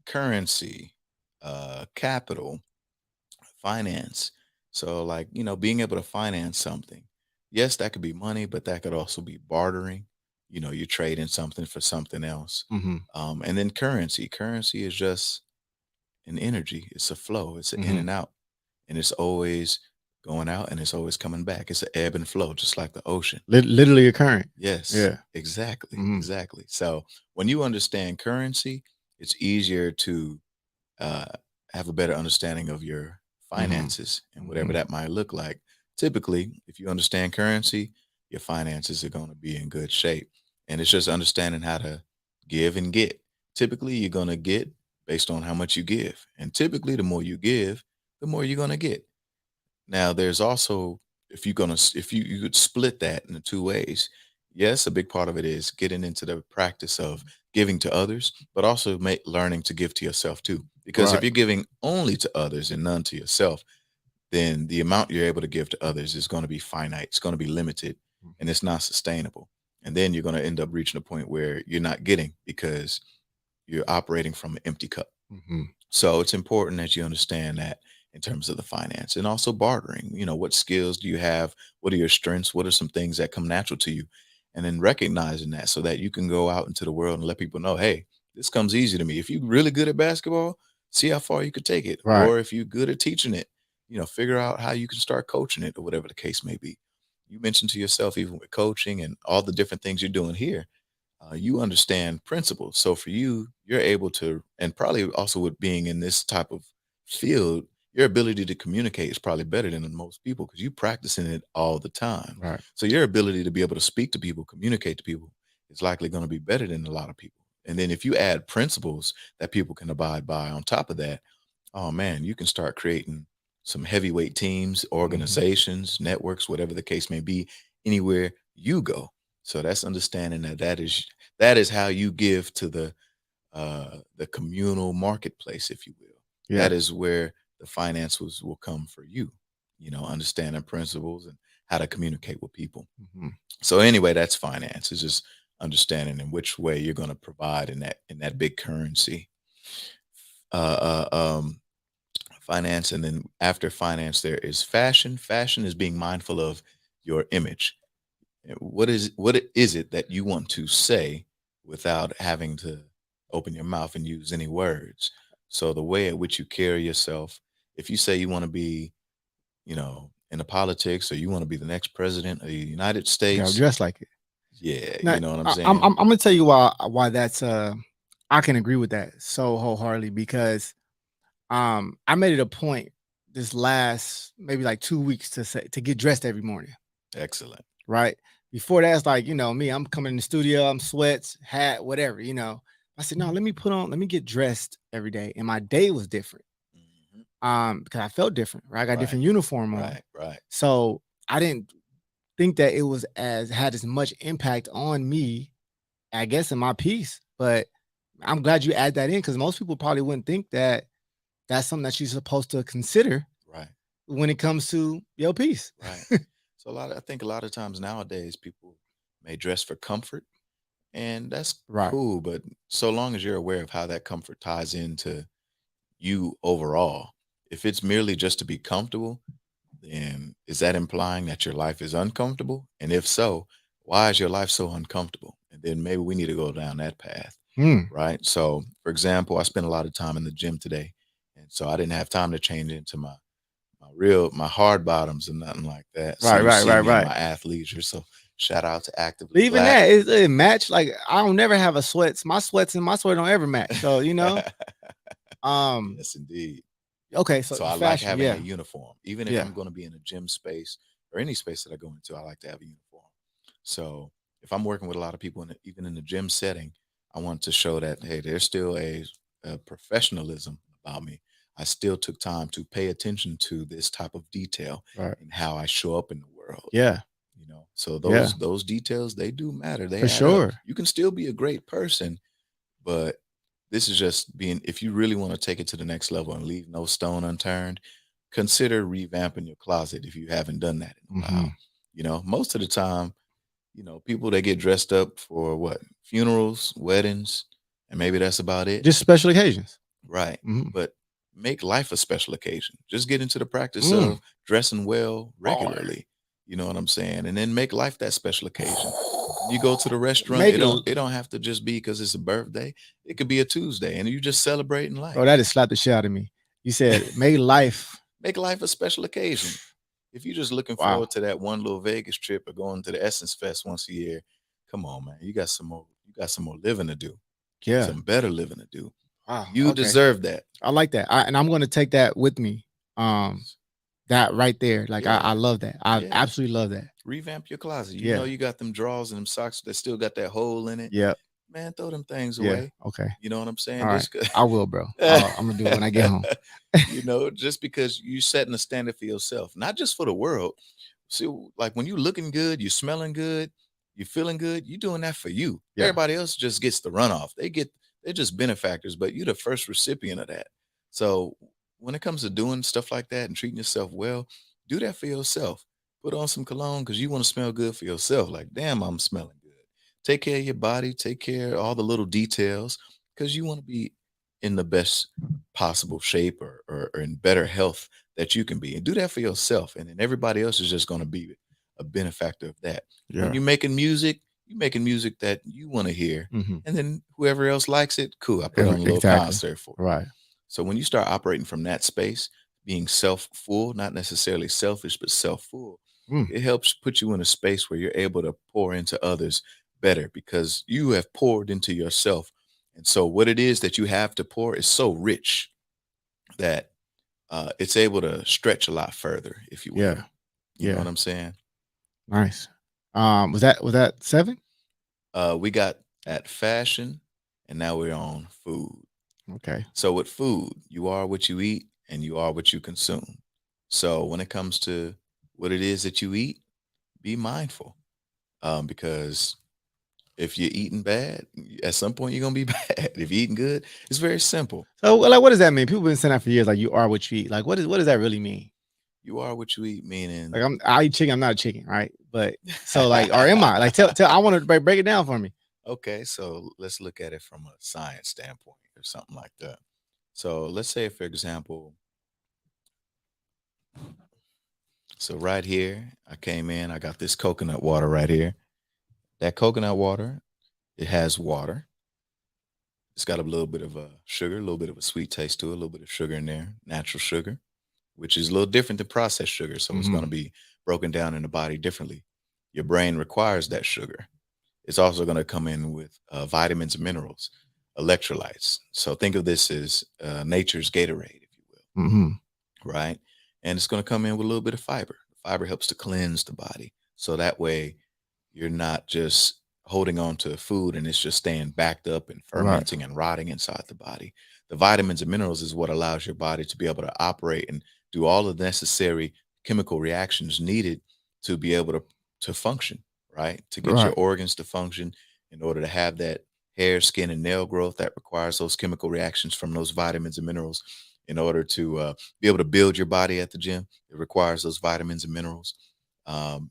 [SPEAKER 2] currency, capital, finance. So like being able to finance something. Yes, that could be money, but that could also be bartering. You're trading something for something else.
[SPEAKER 1] Mm-hmm.
[SPEAKER 2] And then currency. Currency is just an energy. It's a flow. It's an in
[SPEAKER 1] Mm-hmm.
[SPEAKER 2] and out, and it's always going out and it's always coming back. It's an ebb and flow, just like the ocean.
[SPEAKER 1] Literally occurring.
[SPEAKER 2] Yes,
[SPEAKER 1] Yeah.
[SPEAKER 2] exactly,
[SPEAKER 1] Mm-hmm.
[SPEAKER 2] exactly. So when you understand currency, it's easier to uh, have a better understanding of your
[SPEAKER 1] Mm-hmm.
[SPEAKER 2] finances and whatever
[SPEAKER 1] Mm-hmm.
[SPEAKER 2] that might look like. Typically, if you understand currency, your finances are going to be in good shape. And it's just understanding how to give and get. Typically, you're going to get based on how much you give. And typically, the more you give, the more you're going to get. Now, there's also if you could split that into two ways. Yes, a big part of it is getting into the practice of giving to others, but also learning to give to yourself too. Because if
[SPEAKER 1] Right.
[SPEAKER 2] you're giving only to others and none to yourself, then the amount you're able to give to others is going to be finite. It's going to be limited, and it's not sustainable. And then you're going to end up reaching a point where you're not getting because you're operating from an empty cup.
[SPEAKER 1] Mm-hmm.
[SPEAKER 2] So it's important that you understand that in terms of the finance and also bartering. What skills do you have? What are your strengths? What are some things that come natural to you? And then recognizing that so that you can go out into the world and let people know, hey, this comes easy to me. If you're really good at basketball, see how far you could take it.
[SPEAKER 1] Right.
[SPEAKER 2] Or if you're good at teaching it, figure out how you can start coaching it or whatever the case may be. You mentioned to yourself, even with coaching and all the different things you're doing here, you understand principles. So for you, you're able to, and probably also with being in this type of field, your ability to communicate is probably better than most people because you practicing it all the time.
[SPEAKER 1] Right.
[SPEAKER 2] So your ability to be able to speak to people, communicate to people is likely going to be better than a lot of people. And then if you add principles that people can abide by on top of that, oh man, you can start creating some heavyweight teams,
[SPEAKER 1] Mm-hmm.
[SPEAKER 2] organizations, networks, whatever the case may be, anywhere you go. So that's understanding that is how you give to the communal marketplace, if you will.
[SPEAKER 1] Yeah.
[SPEAKER 2] That is where the finances will come for you. Understanding principles and how to communicate with people.
[SPEAKER 1] Mm-hmm.
[SPEAKER 2] So anyway, that's finance. It's just understanding in which way you're going to provide in that big currency. Uh, finance, and then after finance, there is fashion. Fashion is being mindful of your image. What is it that you want to say without having to open your mouth and use any words? So the way in which you carry yourself, if you say you want to be, in the politics or you want to be the next president of the United
[SPEAKER 1] You gotta
[SPEAKER 2] States,
[SPEAKER 1] dress like it.
[SPEAKER 2] yeah,
[SPEAKER 1] Now,
[SPEAKER 2] you know what I'm
[SPEAKER 1] I'm
[SPEAKER 2] saying?
[SPEAKER 1] I'm gonna tell you why that's I can agree with that so wholeheartedly because I made it a point this last maybe like 2 weeks to get dressed every morning,
[SPEAKER 2] Excellent.
[SPEAKER 1] right? Before that's like, me, I'm coming in the studio, I'm sweats, hat, whatever, I said, no, let me get dressed every day. And my day was different.
[SPEAKER 2] Mhm.
[SPEAKER 1] because I felt different, right? I got
[SPEAKER 2] Right.
[SPEAKER 1] different uniform on.
[SPEAKER 2] Right. Right.
[SPEAKER 1] So I didn't think that it was as had as much impact on me, I guess, in my piece. But I'm glad you add that in because most people probably wouldn't think that that's something that you're supposed to consider
[SPEAKER 2] Right.
[SPEAKER 1] when it comes to your piece.
[SPEAKER 2] Right. So I think a lot of times nowadays people may dress for comfort, and that's
[SPEAKER 1] Right.
[SPEAKER 2] cool. But so long as you're aware of how that comfort ties into you overall, if it's merely just to be comfortable, then is that implying that your life is uncomfortable? And if so, why is your life so uncomfortable? And then maybe we need to go down that path,
[SPEAKER 1] Hmm.
[SPEAKER 2] right? So, for example, I spent a lot of time in the gym today, and so I didn't have time to change into my hard bottoms and nothing like that. So
[SPEAKER 1] Right,
[SPEAKER 2] you
[SPEAKER 1] right,
[SPEAKER 2] see
[SPEAKER 1] right,
[SPEAKER 2] me in
[SPEAKER 1] right.
[SPEAKER 2] my athleisure. So shout out to
[SPEAKER 1] But
[SPEAKER 2] Actively
[SPEAKER 1] even
[SPEAKER 2] Black.
[SPEAKER 1] that is it match. Like I don't never have a sweats. My sweats and my sweat don't ever match. So um,
[SPEAKER 2] Yes, indeed.
[SPEAKER 1] okay. So
[SPEAKER 2] So I like
[SPEAKER 1] fashion,
[SPEAKER 2] having a
[SPEAKER 1] yeah,
[SPEAKER 2] uniform. Even if
[SPEAKER 1] yeah,
[SPEAKER 2] I'm going to be in a gym space or any space that I go into, I like to have a uniform. So if I'm working with a lot of people, even in the gym setting, I want to show that, hey, there's still a professionalism about me. I still took time to pay attention to this type of detail
[SPEAKER 1] right,
[SPEAKER 2] in how I show up in the world.
[SPEAKER 1] yeah,
[SPEAKER 2] So
[SPEAKER 1] yeah,
[SPEAKER 2] those details, they do matter. They
[SPEAKER 1] for
[SPEAKER 2] add up.
[SPEAKER 1] sure.
[SPEAKER 2] You can still be a great person, but this is just being, if you really want to take it to the next level and leave no stone unturned, consider revamping your closet if you haven't done that in a
[SPEAKER 1] Hmm.
[SPEAKER 2] while. Most of the time, people that get dressed up for what? Funerals, weddings, and maybe that's about it.
[SPEAKER 1] Just special occasions.
[SPEAKER 2] Right.
[SPEAKER 1] Hmm.
[SPEAKER 2] But make life a special occasion. Just get into the practice
[SPEAKER 1] Mm.
[SPEAKER 2] of dressing well
[SPEAKER 1] Oh,
[SPEAKER 2] regularly. You know what I'm saying? And then make life that special occasion. You go to the restaurant,
[SPEAKER 1] make
[SPEAKER 2] it
[SPEAKER 1] it,
[SPEAKER 2] don't have to just be because it's a birthday. It could be a Tuesday and you just celebrating
[SPEAKER 1] bro.
[SPEAKER 2] life.
[SPEAKER 1] That is slapped the shit out of me. You said make life.
[SPEAKER 2] Make life a special occasion. If you're just looking
[SPEAKER 1] Wow.
[SPEAKER 2] forward to that one little Vegas trip or going to the Essence Fest once a year, come on, man. You got some more living to do.
[SPEAKER 1] Yeah.
[SPEAKER 2] Some better living to do.
[SPEAKER 1] Wow.
[SPEAKER 2] You
[SPEAKER 1] Okay.
[SPEAKER 2] deserve that.
[SPEAKER 1] I like that. And I'm going to take that with me.
[SPEAKER 2] Yes.
[SPEAKER 1] That right there. Like I
[SPEAKER 2] Yeah.
[SPEAKER 1] love that. I
[SPEAKER 2] Yeah.
[SPEAKER 1] absolutely love that.
[SPEAKER 2] Revamp your closet. You know
[SPEAKER 1] Yeah.
[SPEAKER 2] you got them drawers and them socks that still got that hole in it.
[SPEAKER 1] Yeah.
[SPEAKER 2] Man, throw them things
[SPEAKER 1] Yeah.
[SPEAKER 2] away.
[SPEAKER 1] Okay.
[SPEAKER 2] You know what I'm
[SPEAKER 1] All
[SPEAKER 2] saying?
[SPEAKER 1] right.
[SPEAKER 2] Just 'cause
[SPEAKER 1] I will, bro. I'm gonna do it when I get home.
[SPEAKER 2] just because you setting a standard for yourself, not just for the world. See, like when you looking good, you smelling good, you feeling good, you doing that for you.
[SPEAKER 1] Yeah.
[SPEAKER 2] Everybody else just gets the runoff. They're just benefactors, but you're the first recipient of that. So when it comes to doing stuff like that and treating yourself well, do that for yourself. Put on some cologne because you want to smell good for yourself. Like, damn, I'm smelling good. Take care of your body, take care of all the little details because you want to be in the best possible shape or in better health that you can be. And do that for yourself. And then everybody else is just going to be a benefactor of that. When
[SPEAKER 1] Yeah.
[SPEAKER 2] you're making music that you want to hear.
[SPEAKER 1] Hmm.
[SPEAKER 2] And then whoever else likes it, cool. I put on a little
[SPEAKER 1] Exactly.
[SPEAKER 2] concert for you.
[SPEAKER 1] Right.
[SPEAKER 2] So when you start operating from that space, being self full, not necessarily selfish, but self full,
[SPEAKER 1] Mm.
[SPEAKER 2] it helps put you in a space where you're able to pour into others better because you have poured into yourself. And so what it is that you have to pour is so rich that it's able to stretch a lot further, if you will.
[SPEAKER 1] Yeah.
[SPEAKER 2] You know
[SPEAKER 1] Yeah.
[SPEAKER 2] what I'm saying?
[SPEAKER 1] Nice. Was that 7?
[SPEAKER 2] We got at fashion, and now we're on food.
[SPEAKER 1] Okay.
[SPEAKER 2] So with food, you are what you eat, and you are what you consume. So when it comes to what it is that you eat, be mindful, because if you're eating bad, at some point you're gonna be bad. If you're eating good, it's very simple.
[SPEAKER 1] So like what does that mean? People been saying that for years, like you are what you eat. Like what does that really mean?
[SPEAKER 2] You are what you eat,
[SPEAKER 1] Like
[SPEAKER 2] meaning
[SPEAKER 1] I eat chicken, I'm not a chicken, right? But so like, or am I? Like tell I want to break it down for me.
[SPEAKER 2] okay, so let's look at it from a science standpoint or something like that. So let's say, for example, so right here, I came in, I got this coconut water right here. That coconut water, it has water. It's got a little bit of a sugar, a little bit of a sweet taste to it, a little bit of sugar in there, natural sugar, which is a little different than processed sugar. So it's going
[SPEAKER 1] Hmm.
[SPEAKER 2] to be broken down in the body differently. Your brain requires that sugar. It's also going to come in with vitamins and minerals, electrolytes. So think of this as nature's Gatorade, if you
[SPEAKER 1] Hmm.
[SPEAKER 2] will, right? And it's going to come in with a little bit of fiber. Fiber helps to cleanse the body. So that way you're not just holding on to food and it's just staying backed up and
[SPEAKER 1] Right.
[SPEAKER 2] fermenting and rotting inside the body. The vitamins and minerals is what allows your body to be able to operate and do all of the necessary chemical reactions needed to be able to function, right? To get your
[SPEAKER 1] Right.
[SPEAKER 2] organs to function in order to have that hair, skin, and nail growth that requires those chemical reactions from those vitamins and minerals. In order to be able to build your body at the gym, it requires those vitamins and minerals.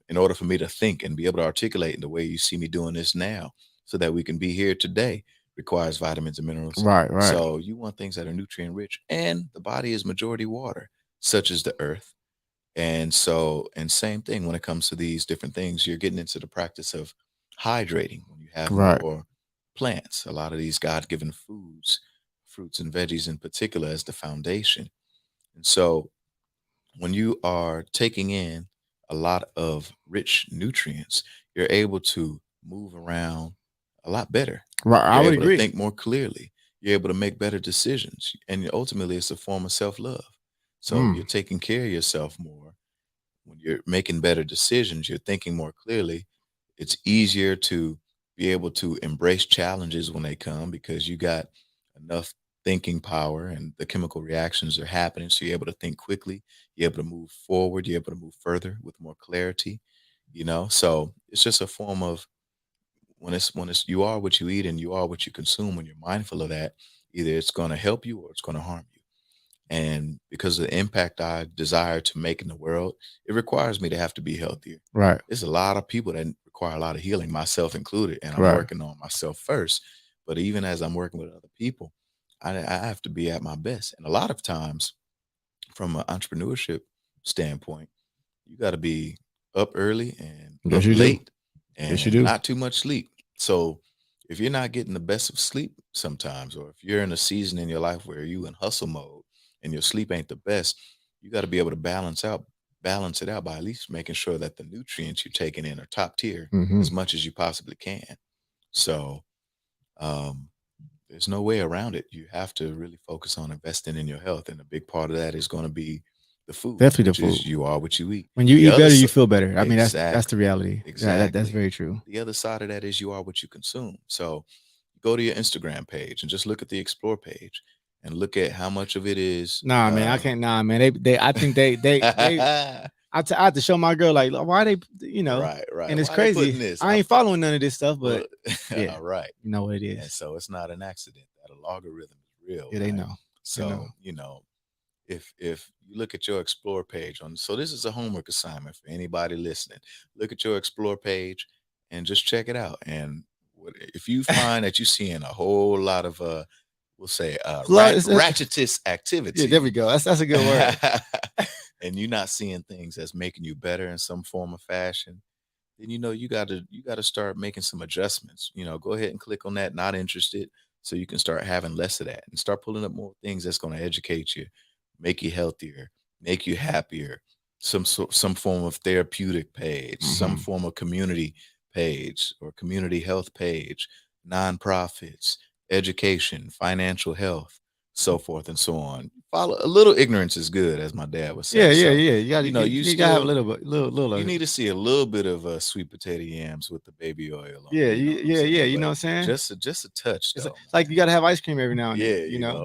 [SPEAKER 2] In order for me to think and be able to articulate in the way you see me doing this now, so that we can be here today, requires vitamins and minerals.
[SPEAKER 1] Right. Right.
[SPEAKER 2] So you want things that are nutrient rich, and the body is majority water, such as the earth. And so, and same thing when it comes to these different things, you're getting into the practice of hydrating when you have
[SPEAKER 1] Right.
[SPEAKER 2] more plants, a lot of these God given foods, fruits and veggies in particular, as the foundation. And so, when you are taking in a lot of rich nutrients, you're able to move around a lot better.
[SPEAKER 1] Right. I
[SPEAKER 2] You're
[SPEAKER 1] would
[SPEAKER 2] able to
[SPEAKER 1] agree.
[SPEAKER 2] think more clearly. You're able to make better decisions. And ultimately, it's a form of self love. So
[SPEAKER 1] Mm.
[SPEAKER 2] you're taking care of yourself more. When you're making better decisions, you're thinking more clearly. It's easier to be able to embrace challenges when they come because you got enough thinking power and the chemical reactions are happening. So you're able to think quickly, you're able to move forward, you're able to move further with more clarity, you know? So it's just a form of when it's you are what you eat and you are what you consume. When you're mindful of that, either it's going to help you or it's going to harm you. And because of the impact I desire to make in the world, it requires me to have to be healthier.
[SPEAKER 1] Right.
[SPEAKER 2] There's a lot of people that require a lot of healing, myself included, and I'm
[SPEAKER 1] Right.
[SPEAKER 2] working on myself first. But even as I'm working with other people, I have to be at my best. And a lot of times, from an entrepreneurship standpoint, you got to be up early and
[SPEAKER 1] Yes,
[SPEAKER 2] up
[SPEAKER 1] you do.
[SPEAKER 2] late
[SPEAKER 1] Yes, you
[SPEAKER 2] and
[SPEAKER 1] do.
[SPEAKER 2] not too much sleep. So if you're not getting the best of sleep sometimes, or if you're in a season in your life where you in hustle mode and your sleep ain't the best, you got to be able to balance it out by at least making sure that the nutrients you're taking in are top tier
[SPEAKER 1] Hmm.
[SPEAKER 2] as much as you possibly can. So um, there's no way around it. You have to really focus on investing in your health, and a big part of that is going to be the foods,
[SPEAKER 1] Definitely the
[SPEAKER 2] which
[SPEAKER 1] food.
[SPEAKER 2] is you are what you eat.
[SPEAKER 1] When you
[SPEAKER 2] The
[SPEAKER 1] eat
[SPEAKER 2] other
[SPEAKER 1] better,
[SPEAKER 2] s
[SPEAKER 1] you feel better. I mean, that's the
[SPEAKER 2] exactly,
[SPEAKER 1] reality. That's
[SPEAKER 2] exactly.
[SPEAKER 1] very true.
[SPEAKER 2] The other side of that is you are what you consume. So go to your Instagram page and just look at the explore page and look at how much of it is.
[SPEAKER 1] Nah, man, I can't. Nah, man, they. I think they. I have to show my girl like why they,
[SPEAKER 2] Right, right.
[SPEAKER 1] and it's
[SPEAKER 2] Why they
[SPEAKER 1] crazy.
[SPEAKER 2] putting this?
[SPEAKER 1] I ain't following none of this stuff,
[SPEAKER 2] Well,
[SPEAKER 1] but yeah,
[SPEAKER 2] all right.
[SPEAKER 1] you know what it
[SPEAKER 2] And
[SPEAKER 1] is.
[SPEAKER 2] so it's not an accident that a logarithm is real,
[SPEAKER 1] Yeah, they
[SPEAKER 2] right?
[SPEAKER 1] know. They know.
[SPEAKER 2] So, if you look at your explore page on, so this is a homework assignment for anybody listening. Look at your explore page and just check it out. And if you find that you're seeing a whole lot of we'll say
[SPEAKER 1] Flaw is
[SPEAKER 2] ratchetous
[SPEAKER 1] yeah. There we
[SPEAKER 2] activity,
[SPEAKER 1] go. That's a good word.
[SPEAKER 2] and you're not seeing things that's making you better in some form or fashion, then you gotta start making some adjustments. Go ahead and click on that not interested, so you can start having less of that and start pulling up more things that's going to educate you, make you healthier, make you happier. Some form of therapeutic page, some
[SPEAKER 1] Hmm.
[SPEAKER 2] form of community page or community health page, nonprofits, education, financial health, so forth and so on. Follow a little ignorance is good, as my dad would
[SPEAKER 1] Yeah,
[SPEAKER 2] say.
[SPEAKER 1] yeah,
[SPEAKER 2] So
[SPEAKER 1] yeah. You got to
[SPEAKER 2] you
[SPEAKER 1] you got to have a
[SPEAKER 2] still
[SPEAKER 1] little bit, little
[SPEAKER 2] you
[SPEAKER 1] of it.
[SPEAKER 2] need to see a little bit of sweet potato yams with the baby oil on
[SPEAKER 1] Yeah,
[SPEAKER 2] it. You know what I'm
[SPEAKER 1] yeah, yeah.
[SPEAKER 2] saying?
[SPEAKER 1] You know
[SPEAKER 2] But
[SPEAKER 1] what I'm saying?
[SPEAKER 2] just a touch
[SPEAKER 1] It's
[SPEAKER 2] though,
[SPEAKER 1] like you
[SPEAKER 2] man.
[SPEAKER 1] got to have ice cream every now and then.
[SPEAKER 2] Yeah,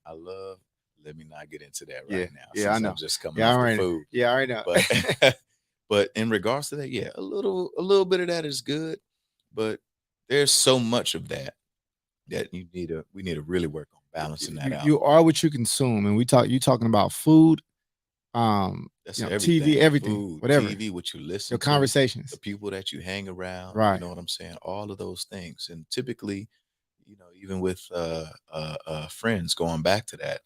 [SPEAKER 2] I love. Let me not get into that
[SPEAKER 1] Yeah,
[SPEAKER 2] right now,
[SPEAKER 1] yeah. I
[SPEAKER 2] since
[SPEAKER 1] know.
[SPEAKER 2] I'm just coming
[SPEAKER 1] Yeah,
[SPEAKER 2] off
[SPEAKER 1] all
[SPEAKER 2] the
[SPEAKER 1] right.
[SPEAKER 2] food.
[SPEAKER 1] Yeah, all right now.
[SPEAKER 2] But but in regards to that, yeah, a little bit of that is good, but there's so much of that that we need to really work on balancing that out.
[SPEAKER 1] You are what you consume, and you talking about food,
[SPEAKER 2] That's
[SPEAKER 1] TV,
[SPEAKER 2] everything:
[SPEAKER 1] everything,
[SPEAKER 2] food,
[SPEAKER 1] whatever.
[SPEAKER 2] TV, what you
[SPEAKER 1] Your
[SPEAKER 2] listen to, the
[SPEAKER 1] conversations,
[SPEAKER 2] people that you hang around. You
[SPEAKER 1] right,
[SPEAKER 2] know what I'm saying? All of those things, and typically, even with friends, going back to that,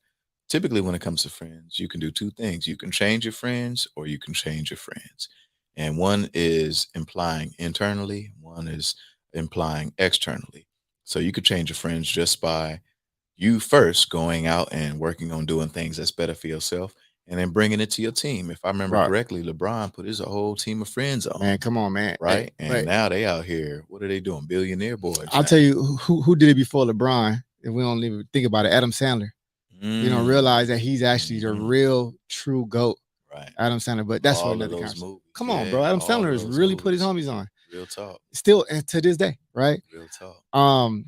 [SPEAKER 2] typically when it comes to friends, you can do two things: you can change your friends, or you can change your friends. And one is implying internally, one is implying externally. So you could change your friends just by you first going out and working on doing things that's better for yourself and then bringing it to your team. If I remember
[SPEAKER 1] right.
[SPEAKER 2] correctly, LeBron put his whole team of friends on,
[SPEAKER 1] Man, come on, man. Hey,
[SPEAKER 2] right? And
[SPEAKER 1] wait.
[SPEAKER 2] now they out here. What are they doing? Billionaire boys
[SPEAKER 1] I'll tell
[SPEAKER 2] now.
[SPEAKER 1] you who did it before LeBron. If we don't even think about it, Adam Sandler. We don't realize that he's actually the
[SPEAKER 2] Hmm.
[SPEAKER 1] real true goat,
[SPEAKER 2] Right.
[SPEAKER 1] Adam Sandler. But that's for
[SPEAKER 2] All of
[SPEAKER 1] another
[SPEAKER 2] those
[SPEAKER 1] conversation.
[SPEAKER 2] movies.
[SPEAKER 1] Come on, bro.
[SPEAKER 2] Yeah,
[SPEAKER 1] Adam
[SPEAKER 2] all
[SPEAKER 1] Sandler
[SPEAKER 2] of
[SPEAKER 1] has
[SPEAKER 2] those
[SPEAKER 1] really put his
[SPEAKER 2] movies.
[SPEAKER 1] homies on.
[SPEAKER 2] Real talk.
[SPEAKER 1] Still, and to this day, right?
[SPEAKER 2] Real talk.
[SPEAKER 1] Um,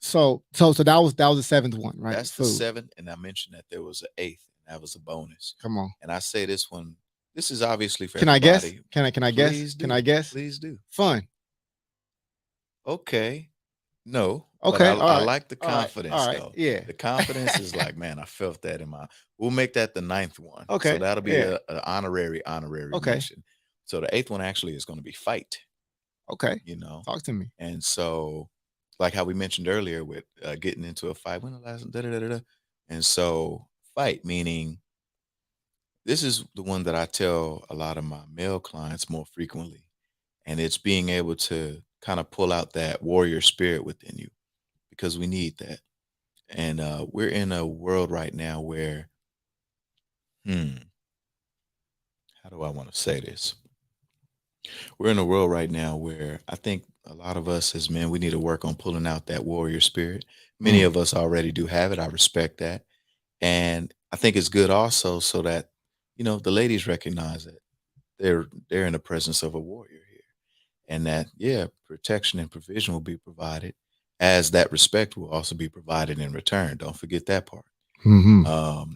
[SPEAKER 1] so that was the seventh one, right?
[SPEAKER 2] That's the
[SPEAKER 1] Food.
[SPEAKER 2] seventh, and I mentioned that there was an eighth, and that was a bonus.
[SPEAKER 1] Come on.
[SPEAKER 2] And I say this one, this is obviously for
[SPEAKER 1] Can I guess?
[SPEAKER 2] everybody.
[SPEAKER 1] Can I guess?
[SPEAKER 2] Please
[SPEAKER 1] Can
[SPEAKER 2] do.
[SPEAKER 1] I guess?
[SPEAKER 2] Please do.
[SPEAKER 1] Fun.
[SPEAKER 2] Okay. No, but
[SPEAKER 1] Okay. All
[SPEAKER 2] I
[SPEAKER 1] right.
[SPEAKER 2] like the
[SPEAKER 1] All right. All
[SPEAKER 2] confidence
[SPEAKER 1] right.
[SPEAKER 2] though.
[SPEAKER 1] Yeah.
[SPEAKER 2] The confidence is like, man, I felt that in my. We'll make that the ninth one, so
[SPEAKER 1] Okay.
[SPEAKER 2] that'll be
[SPEAKER 1] Yeah.
[SPEAKER 2] a honorary
[SPEAKER 1] Okay.
[SPEAKER 2] mention. So the eighth one actually is going to be fight.
[SPEAKER 1] Okay.
[SPEAKER 2] You know,
[SPEAKER 1] Talk to me.
[SPEAKER 2] and so like how we mentioned earlier with getting into a fight. When the last da da da da, da. And so fight meaning this is the one that I tell a lot of my male clients more frequently, and it's being able to kind of pull out that warrior spirit within you because we need that. And we're in a world right now where, hmm, how do I want to say this? We're in a world right now where I think a lot of us as men, we need to work on pulling out that warrior spirit. Many
[SPEAKER 1] Mm.
[SPEAKER 2] of us already do have it. I respect that. And I think it's good also so that, the ladies recognize that they're in the presence of a warrior here. And that, yeah, protection and provision will be provided as that respect will also be provided in return. Don't forget that part.
[SPEAKER 1] Hmm.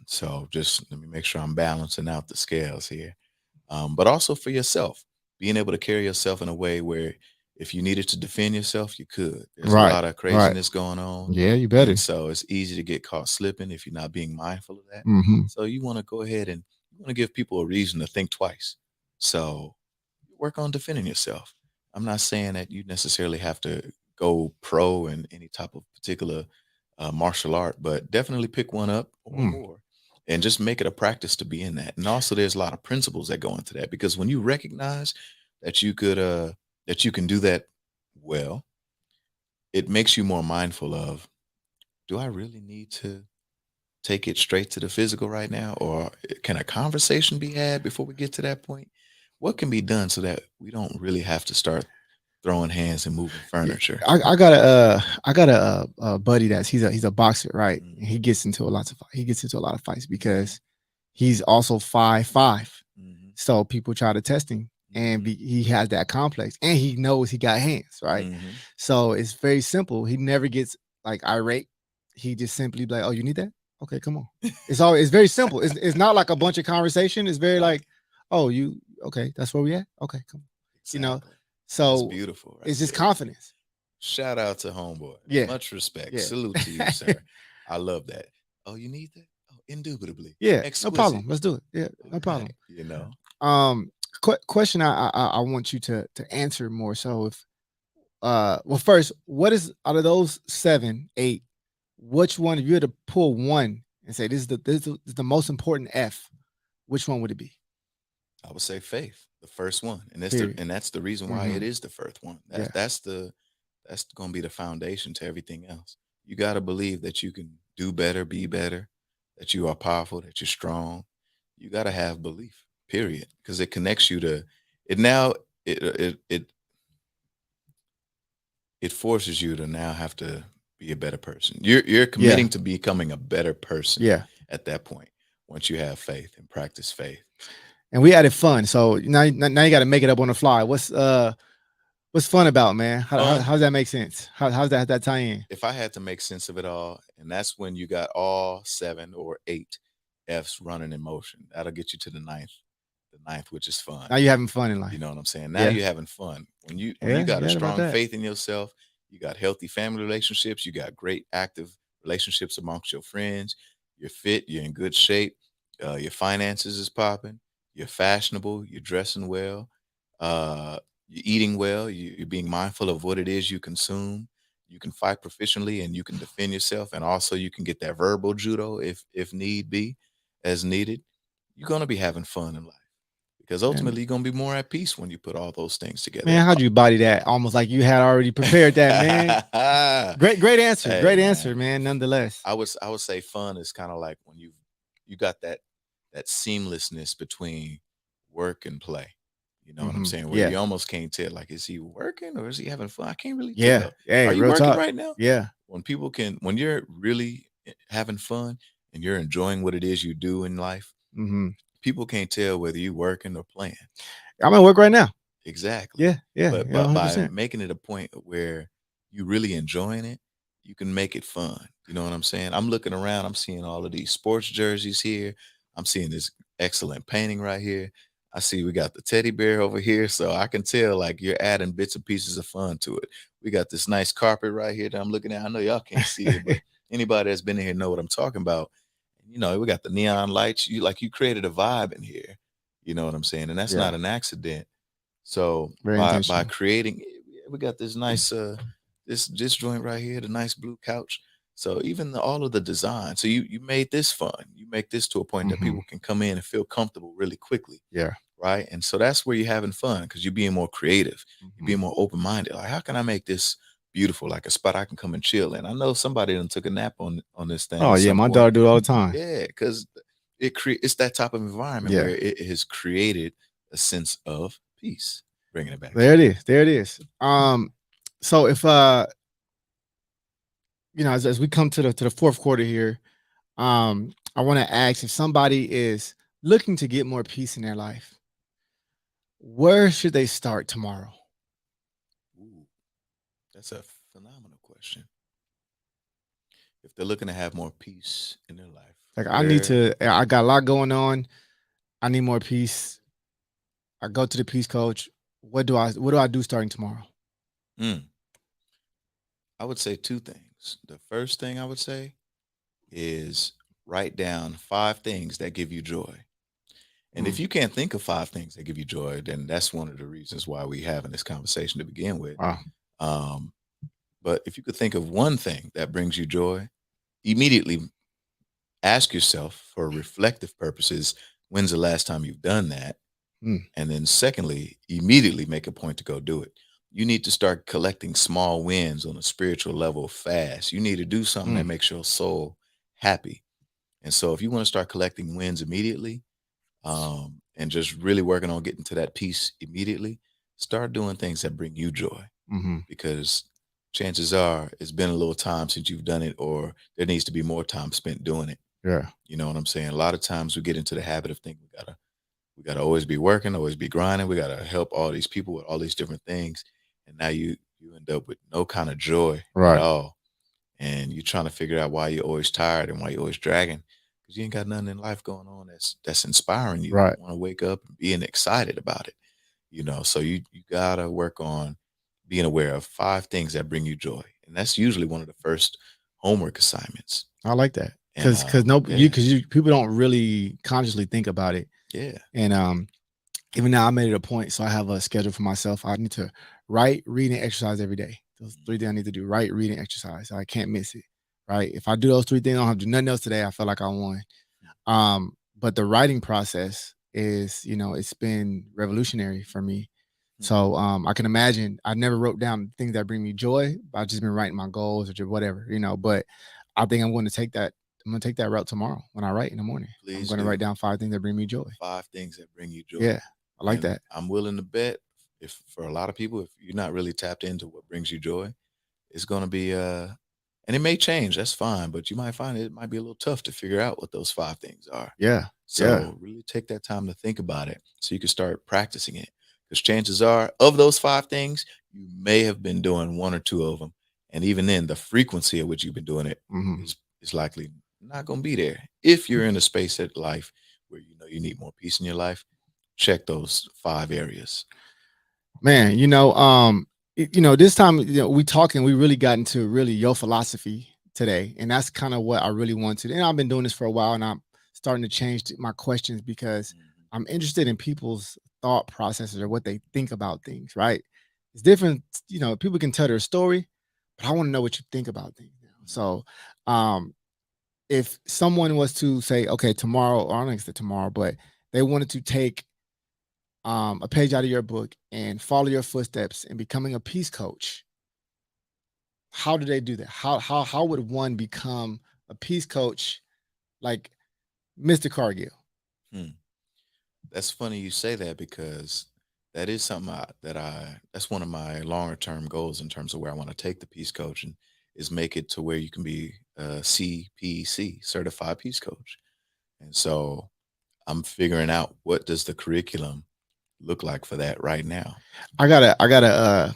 [SPEAKER 2] So just let me make sure I'm balancing out the scales here. But also for yourself, being able to carry yourself in a way where if you needed to defend yourself, you could. There's a
[SPEAKER 1] Right.
[SPEAKER 2] lot of
[SPEAKER 1] Right.
[SPEAKER 2] craziness going on.
[SPEAKER 1] Yeah. You
[SPEAKER 2] And
[SPEAKER 1] better.
[SPEAKER 2] so it's easy to get caught slipping if you're not being mindful of that.
[SPEAKER 1] Hmm.
[SPEAKER 2] So you want to go ahead and you want to give people a reason to think twice. So work on defending yourself. I'm not saying that you necessarily have to go pro in any type of particular martial art, but definitely pick one up or
[SPEAKER 1] Mm.
[SPEAKER 2] more and just make it a practice to be in that. And also there's a lot of principles that go into that because when you recognize that that you can do that well, it makes you more mindful of, do I really need to take it straight to the physical right now? Or can a conversation be had before we get to that point? What can be done so that we don't really have to start throwing hands and moving
[SPEAKER 1] Yeah,
[SPEAKER 2] furniture?
[SPEAKER 1] I got a buddy that's he's a boxer, right? And
[SPEAKER 2] Hmm.
[SPEAKER 1] he gets into a lot of fights
[SPEAKER 2] Hmm.
[SPEAKER 1] because he's also 5'5".
[SPEAKER 2] Hmm.
[SPEAKER 1] So people try to test him, and
[SPEAKER 2] Hmm.
[SPEAKER 1] he has that complex, and he knows he got hands, right?
[SPEAKER 2] Hmm.
[SPEAKER 1] So it's very simple. He never gets like irate. He just simply be like, "Oh, you need that? Okay, come on." It's very simple. It's not like a bunch of conversation. It's very
[SPEAKER 2] Right.
[SPEAKER 1] like, "Oh, you okay? That's where we at? Okay, come on." You know.
[SPEAKER 2] Exactly. That's
[SPEAKER 1] So
[SPEAKER 2] beautiful right
[SPEAKER 1] it's just
[SPEAKER 2] there.
[SPEAKER 1] confidence.
[SPEAKER 2] Shout out to homeboy.
[SPEAKER 1] Yeah,
[SPEAKER 2] Much respect.
[SPEAKER 1] yeah,
[SPEAKER 2] Salute to you, sir. I love that. Oh, you need that? Oh, indubitably.
[SPEAKER 1] yeah. No
[SPEAKER 2] Exquisite.
[SPEAKER 1] problem. Let's do it. Yeah,
[SPEAKER 2] All
[SPEAKER 1] no
[SPEAKER 2] right.
[SPEAKER 1] problem.
[SPEAKER 2] You know.
[SPEAKER 1] Um, question I want you to answer more so if well first, what is out of those seven, eight, which one if you had to pull one and say this is the most important F, which one would it be?
[SPEAKER 2] I would say faith, the first one, and
[SPEAKER 1] Period.
[SPEAKER 2] that's the reason why it
[SPEAKER 1] Hmm.
[SPEAKER 2] is the first one.
[SPEAKER 1] Yeah.
[SPEAKER 2] That's going to be the foundation to everything else. You got to believe that you can do better, be better, that you are powerful, that you're strong. You got to have belief. Period, because it connects you to it. Now it forces you to now have to be a better person. You're
[SPEAKER 1] Yeah.
[SPEAKER 2] committing to becoming a better person
[SPEAKER 1] Yeah.
[SPEAKER 2] at that point once you have faith and practice faith.
[SPEAKER 1] And we added fun. So now you got to make it up on the fly. What's fun about, man?
[SPEAKER 2] Fun.
[SPEAKER 1] How does that make sense? How's that tie in?
[SPEAKER 2] If I had to make sense of it all, and that's when you got all seven or eight F's running in motion, that'll get you to the ninth, which is fun.
[SPEAKER 1] Now you're having fun in
[SPEAKER 2] You
[SPEAKER 1] life.
[SPEAKER 2] know what I'm saying? Now
[SPEAKER 1] Yeah.
[SPEAKER 2] you're having fun. When you
[SPEAKER 1] Yeah.
[SPEAKER 2] got a
[SPEAKER 1] Yeah. About
[SPEAKER 2] strong
[SPEAKER 1] that.
[SPEAKER 2] faith in yourself, you got healthy family relationships, you got great active relationships amongst your friends, you're fit, you're in good shape, your finances is popping, you're fashionable, you're dressing well, you're eating well, you're being mindful of what it is you consume. You can fight proficiently and you can defend yourself, and also you can get that verbal judo if need be, as needed. You're gonna be having fun in life because
[SPEAKER 1] Man,
[SPEAKER 2] ultimately you're gonna be more at peace when you put all those things together.
[SPEAKER 1] man, how'd you body that? Almost like you had already prepared that, man. Great answer.
[SPEAKER 2] Hey
[SPEAKER 1] Great
[SPEAKER 2] man,
[SPEAKER 1] answer, man. Nonetheless.
[SPEAKER 2] I would say fun is kind of like when you got that seamlessness between work and play. You know what I'm
[SPEAKER 1] Hmm.
[SPEAKER 2] saying? Where
[SPEAKER 1] Yeah.
[SPEAKER 2] you almost can't tell, like, is he working or is he having fun? I can't really
[SPEAKER 1] Yeah.
[SPEAKER 2] tell.
[SPEAKER 1] Hey,
[SPEAKER 2] Are you
[SPEAKER 1] real
[SPEAKER 2] working
[SPEAKER 1] talk.
[SPEAKER 2] right now?
[SPEAKER 1] Yeah.
[SPEAKER 2] When you're really having fun and you're enjoying what it is you do in life,
[SPEAKER 1] Hmm.
[SPEAKER 2] people can't tell whether you working or playing.
[SPEAKER 1] I'm at work right now.
[SPEAKER 2] Exactly.
[SPEAKER 1] Yeah, yeah, yeah,
[SPEAKER 2] But by
[SPEAKER 1] 100%.
[SPEAKER 2] making it a point where you really enjoying it, you can make it fun. You know what I'm saying? I'm looking around, I'm seeing all of these sports jerseys here. I'm seeing this excellent painting right here. I see we got the teddy bear over here, so I can tell like you're adding bits and pieces of fun to it. We got this nice carpet right here that I'm looking at. I know y'all can't see it, but anybody that's been in here know what I'm talking about. You know, we got the neon lights. You created a vibe in here. You know what I'm saying? And that's
[SPEAKER 1] Yeah,
[SPEAKER 2] not an accident. So
[SPEAKER 1] very
[SPEAKER 2] by
[SPEAKER 1] intentional.
[SPEAKER 2] creating, we got this nice this joint right here, the nice blue couch. So even all of the design. So you made this fun. You make this to a point that
[SPEAKER 1] Mhm.
[SPEAKER 2] people can come in and feel comfortable really quickly,
[SPEAKER 1] Yeah.
[SPEAKER 2] right? And so that's where you're having fun because you're being more creative. You're
[SPEAKER 1] Mhm.
[SPEAKER 2] being more open minded. Like, how can I make this beautiful, like a spot I can come and chill in? I know somebody done took a nap on this thing
[SPEAKER 1] Oh,
[SPEAKER 2] at
[SPEAKER 1] yeah,
[SPEAKER 2] some
[SPEAKER 1] my
[SPEAKER 2] point.
[SPEAKER 1] daughter do it all the time.
[SPEAKER 2] Yeah, because it's that type of environment
[SPEAKER 1] Yeah.
[SPEAKER 2] where it has created a sense of peace. Bringing it back to
[SPEAKER 1] There it
[SPEAKER 2] you.
[SPEAKER 1] is, there it is. So if, as we come to the 4th quarter here, I wanna ask if somebody is looking to get more peace in their life, where should they start tomorrow?
[SPEAKER 2] Ooh, that's a phenomenal question. If they're looking to have more peace in their life,
[SPEAKER 1] Like,
[SPEAKER 2] where
[SPEAKER 1] I got a lot going on, I need more peace. I go to the peace coach. What do I do starting tomorrow?
[SPEAKER 2] mm, I would say two things. The first thing I would say is write down 5 things that give you joy. And if
[SPEAKER 1] Mm,
[SPEAKER 2] you can't think of 5 things that give you joy, then that's one of the reasons why we having this conversation to begin with.
[SPEAKER 1] wow.
[SPEAKER 2] Um, but if you could think of one thing that brings you joy, immediately ask yourself for reflective purposes, when's the last time you've done that?
[SPEAKER 1] Mm,
[SPEAKER 2] And then, secondly, immediately make a point to go do it. You need to start collecting small wins on a spiritual level fast. You need to do something that
[SPEAKER 1] mm,
[SPEAKER 2] makes your soul happy. And so, if you want to start collecting wins immediately, and just really working on getting to that peace immediately, start doing things that bring you joy
[SPEAKER 1] mhm.
[SPEAKER 2] because chances are it's been a little time since you've done it, or there needs to be more time spent doing it.
[SPEAKER 1] Yeah,
[SPEAKER 2] You know what I'm saying? A lot of times we get into the habit of thinking we gotta always be working, always be grinding. We gotta help all these people with all these different things, and now you end up with no kind of joy at
[SPEAKER 1] right,
[SPEAKER 2] all, and you're trying to figure out why you're always tired and why you're always dragging because you ain't got nothing in life going on that's inspiring you. You
[SPEAKER 1] right.
[SPEAKER 2] want to wake up and being excited about it, So you gotta work on being aware of 5 things that bring you joy, and that's usually one of the first homework assignments.
[SPEAKER 1] I like that
[SPEAKER 2] And
[SPEAKER 1] because no,
[SPEAKER 2] yeah,
[SPEAKER 1] people don't really consciously think about it.
[SPEAKER 2] yeah.
[SPEAKER 1] And even now, I made it a point, so I have a schedule for myself. I need to write, read, and exercise every day. Those 3 things I need to do: write, read, and exercise. I can't miss it. Right? If I do those 3 things, I don't have to do nothing else today. I feel like I won. But the writing process is, it's been revolutionary for me.
[SPEAKER 2] Mhm.
[SPEAKER 1] So I can imagine I never wrote down things that bring me joy, but I've just been writing my goals or just whatever. But I think I'm going to take that. I'm going to take that route tomorrow when I write in the morning. I'm
[SPEAKER 2] Please
[SPEAKER 1] going to write
[SPEAKER 2] do.
[SPEAKER 1] down 5 things that bring me joy.
[SPEAKER 2] 5 things that bring you joy.
[SPEAKER 1] Yeah, I like
[SPEAKER 2] And
[SPEAKER 1] that.
[SPEAKER 2] I'm willing to bet if for a lot of people, if you're not really tapped into what brings you joy, it's gonna be and it may change, that's fine, but you might find it might be a little tough to figure out what those 5 things are.
[SPEAKER 1] Yeah, yeah.
[SPEAKER 2] So really take that time to think about it so you can start practicing it. Because chances are of those 5 things, you may have been doing one or two of them. And even then, the frequency at which you've been doing it
[SPEAKER 1] Mhm.
[SPEAKER 2] is likely not gonna be there. If you're in a space at life where you know you need more peace in your life, check those 5 areas.
[SPEAKER 1] Man, this time, we talking, we really got into really your philosophy today. And that's kind of what I really wanted. And I've been doing this for a while and I'm starting to change my questions because
[SPEAKER 2] Mhm.
[SPEAKER 1] I'm interested in people's thought processes or what they think about things, right? It's different, people can tell their story, but I want to know what you think about things now.
[SPEAKER 2] Mhm.
[SPEAKER 1] So um if someone was to say, okay, tomorrow, or I don't think it's tomorrow, but they wanted to take a page out of your book and follow your footsteps in becoming a peace coach, how do they do that? How would one become a peace coach like Mr. Cargill?
[SPEAKER 2] Hmm. That's funny you say that because that is something that's one of my longer term goals in terms of where I want to take the peace coaching is make it to where you can be a CPC, certified peace coach. And so I'm figuring out what does the curriculum look like for that right now?
[SPEAKER 1] I gotta I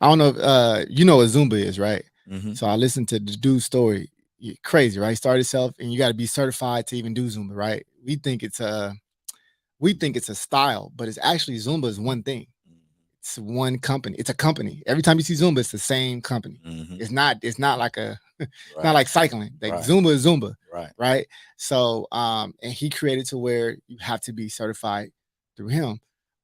[SPEAKER 1] don't know if you know what Zumba is, right?
[SPEAKER 2] Hmm.
[SPEAKER 1] So I listened to the dude's story. Crazy, right? Start yourself and you gotta be certified to even do Zumba, right? We think it's a style, but it's actually Zumba is one thing. It's one company. It's a company. Every time you see Zumba, it's the same company.
[SPEAKER 2] Hmm.
[SPEAKER 1] It's not like a it's not
[SPEAKER 2] Right,
[SPEAKER 1] like cycling. Like
[SPEAKER 2] right,
[SPEAKER 1] Zumba is Zumba,
[SPEAKER 2] right,
[SPEAKER 1] right? So and he created to where you have to be certified through him.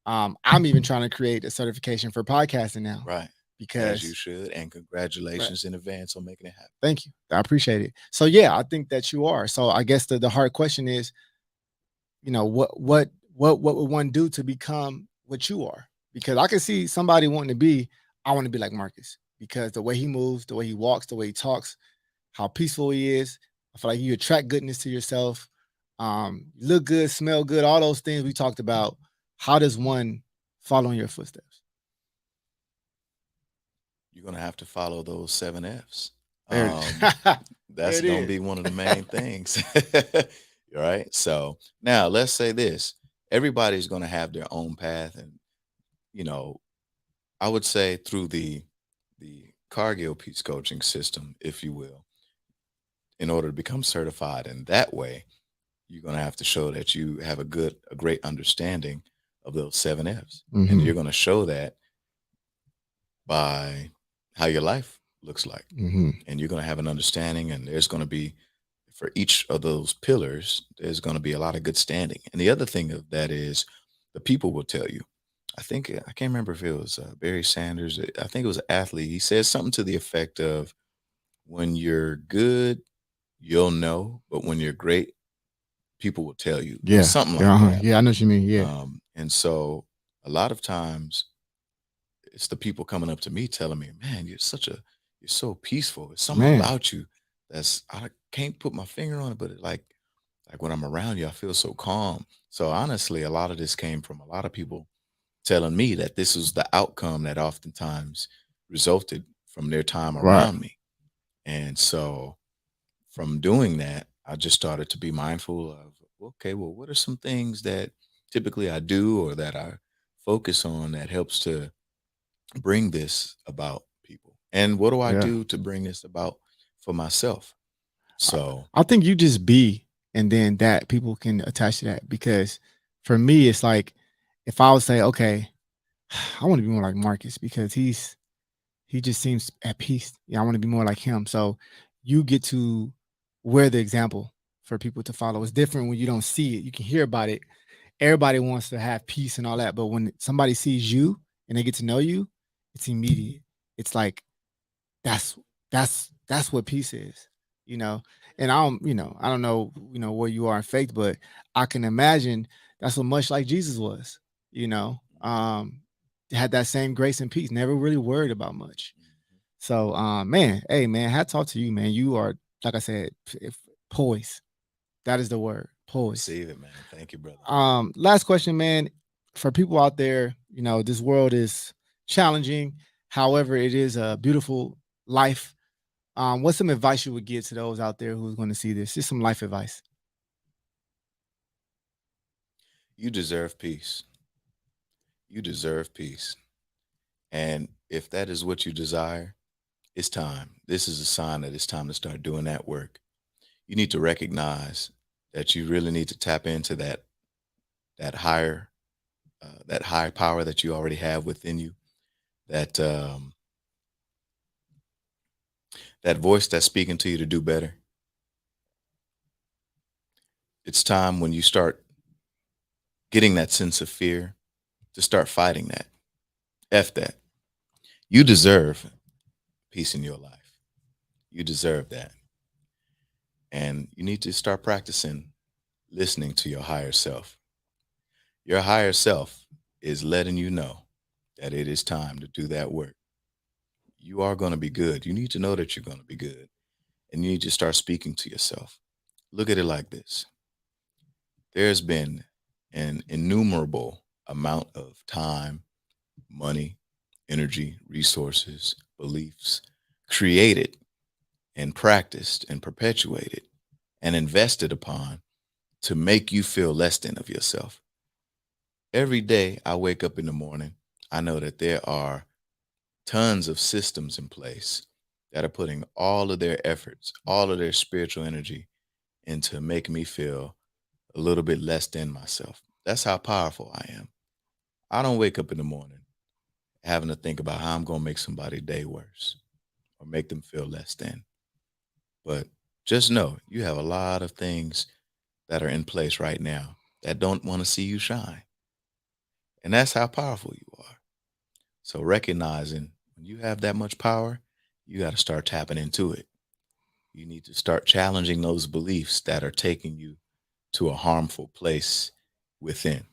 [SPEAKER 1] I'm even trying to create a certification for podcasting now
[SPEAKER 2] right. As you
[SPEAKER 1] because
[SPEAKER 2] should. And
[SPEAKER 1] right,
[SPEAKER 2] congratulations in advance on making it happen.
[SPEAKER 1] thank you. I appreciate it. So yeah, I think that you are. So I guess the hard question is, what would one do to become what you are? Because I can see somebody wanting to be, I want to be like Marcus because the way he moves, the way he walks, the way he talks, how peaceful he is. I feel like you attract goodness to yourself. You look good, smell good, all those things we talked about. How does one follow in your footsteps?
[SPEAKER 2] You're going to have to follow those 7 F's.
[SPEAKER 1] There, there
[SPEAKER 2] That's
[SPEAKER 1] it
[SPEAKER 2] going to
[SPEAKER 1] is.
[SPEAKER 2] be one of the main things. All right. So now let's say this, everybody's going to have their own path. And, you know, I would say through the Cargill Peace coaching system, if you will, in order to become certified in that way, you're going to have to show that you have a great understanding of those 7 F's. And
[SPEAKER 1] Hmm.
[SPEAKER 2] you're going to show that by how your life looks like.
[SPEAKER 1] Hmm.
[SPEAKER 2] And you're going to have an understanding, and there's going to be, for each of those pillars, there's going to be a lot of good standing. And the other thing of that is the people will tell you. I think I can't remember if it was Barry Sanders. I think it was an athlete. He says something to the effect of, "When you're good, you'll know, but when you're great, people will tell you." It was
[SPEAKER 1] Yeah,
[SPEAKER 2] something
[SPEAKER 1] yeah,
[SPEAKER 2] like that.
[SPEAKER 1] yeah. I know what you mean. Yeah,
[SPEAKER 2] And so a lot of times it's the people coming up to me telling me, "Man, you're so peaceful. There's something
[SPEAKER 1] man.
[SPEAKER 2] about you that's I can't put my finger on it, but like when I'm around you, I feel so calm." So honestly, a lot of this came from a lot of people telling me that this was the outcome that oftentimes resulted from their time
[SPEAKER 1] Right.
[SPEAKER 2] around me. And so from doing that, I just started to be mindful of, okay, well, what are some things that typically I do or that I focus on that helps to bring this about people? And what do I
[SPEAKER 1] Yeah.
[SPEAKER 2] do to bring this about for myself?
[SPEAKER 1] I,
[SPEAKER 2] So,
[SPEAKER 1] I think you just be, and then that people can attach to that. Because for me, it's like if I would say, okay, I want to be more like Marcus because he just seems at peace. Yeah, I want to be more like him. So you get to wear the example for people to follow. It's different when you don't see it. You can hear about it. Everybody wants to have peace and all that, but when somebody sees you and they get to know you, it's immediate. It's like that's that's what peace is, you know. And I don't know, where you are in faith, but I can imagine that's what much like Jesus was, you know. Had that same grace and peace, never really worried about much. So man, hey man, hats off to you, man. You are, like I said, if poise. That is the word, poise.
[SPEAKER 2] receive it, man. Thank you, brother.
[SPEAKER 1] Last question, man. For people out there, this world is challenging. However, it is a beautiful life. What's some advice you would give to those out there who's going to see this? Just some life advice.
[SPEAKER 2] You deserve peace. You deserve peace. And if that is what you desire, it's time. This is a sign that it's time to start doing that work. You need to recognize that you really need to tap into that higher that high power that you already have within you, that that voice that's speaking to you to do better. It's time when you start getting that sense of fear to start fighting that. F that. You deserve peace in your life. You deserve that. And you need to start practicing listening to your higher self. Your higher self is letting you know that it is time to do that work. You are going to be good. You need to know that you're going to be good. And you need to start speaking to yourself. Look at it like this: there's been an innumerable amount of time, money, energy, resources, beliefs created and practiced and perpetuated and invested upon to make you feel less than of yourself. Every day I wake up in the morning, I know that there are tons of systems in place that are putting all of their efforts, all of their spiritual energy into making me feel a little bit less than myself. That's how powerful I am. I don't wake up in the morning having to think about how I'm going to make somebody's day worse or make them feel less than. But just know you have a lot of things that are in place right now that don't want to see you shine. And that's how powerful you are. So recognizing when you have that much power, you got to start tapping into it. You need to start challenging those beliefs that are taking you to a harmful place within.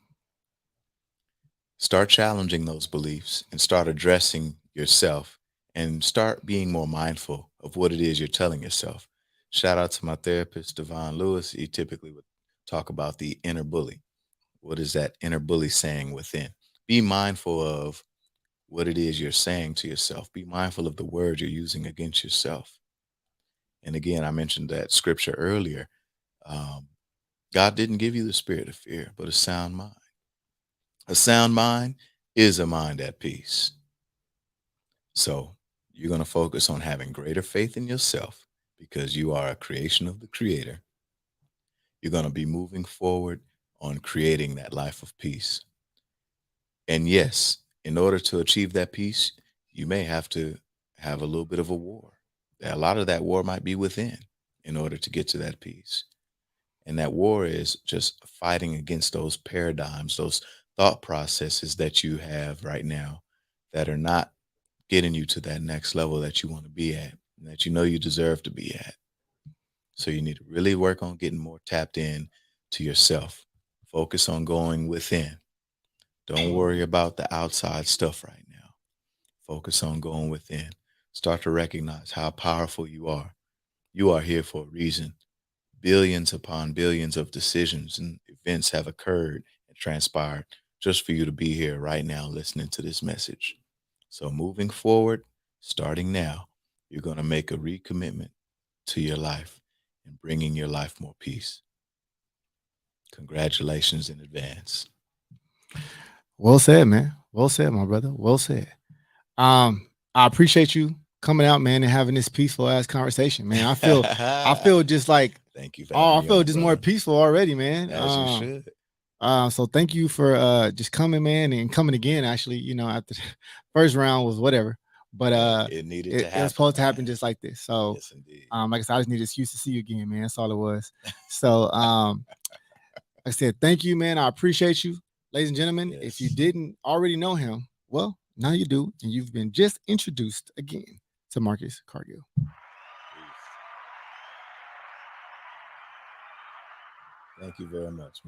[SPEAKER 2] Start challenging those beliefs and start addressing yourself and start being more mindful of what it is you're telling yourself. Shout out to my therapist, Devon Lewis. He typically would talk about the inner bully. What is that inner bully saying within? Be mindful of what it is you're saying to yourself. Be mindful of the words you're using against yourself. And again, I mentioned that scripture earlier. Um, God didn't give you the spirit of fear, but a sound mind. A sound mind is a mind at peace. So you're going to focus on having greater faith in yourself because you are a creation of the Creator. You're going to be moving forward on creating that life of peace. And yes, in order to achieve that peace, you may have to have a little bit of a war. A lot of that war might be within in order to get to that peace. And that war is just fighting against those paradigms, those thought processes that you have right now that are not getting you to that next level that you want to be at and that you know you deserve to be at. So you need to really work on getting more tapped in to yourself. Focus on going within. Don't worry about the outside stuff right now. Focus on going within. Start to recognize how powerful you are. You are here for a reason. Billions upon billions of decisions and events have occurred and transpired just for you to be here right now listening to this message. So, moving forward, starting now, you're going to make a recommitment to your life and bringing your life more peace. Congratulations in advance.
[SPEAKER 1] Well said, man. Well said, my brother. Well said. I appreciate you coming out, man, and having this peaceful ass conversation, man. I feel just like,
[SPEAKER 2] Thank you for
[SPEAKER 1] oh,
[SPEAKER 2] having
[SPEAKER 1] I
[SPEAKER 2] me
[SPEAKER 1] feel
[SPEAKER 2] on,
[SPEAKER 1] just more
[SPEAKER 2] brother.
[SPEAKER 1] peaceful already, man.
[SPEAKER 2] As you should.
[SPEAKER 1] So thank you for just coming, man, and coming again. Actually, after the first round was whatever, but
[SPEAKER 2] Hey, it needed to
[SPEAKER 1] it was
[SPEAKER 2] happen,
[SPEAKER 1] supposed to happen
[SPEAKER 2] man.
[SPEAKER 1] just like this. So,
[SPEAKER 2] Yes, indeed.
[SPEAKER 1] like I said, I just need an excuse to see you again, man. That's all it was. So, like I said, thank you, man. I appreciate you, ladies and gentlemen. If you
[SPEAKER 2] Yes.
[SPEAKER 1] didn't already know him, well, now you do, and you've been just introduced again to Marcus Cargill.
[SPEAKER 2] Thank you very much.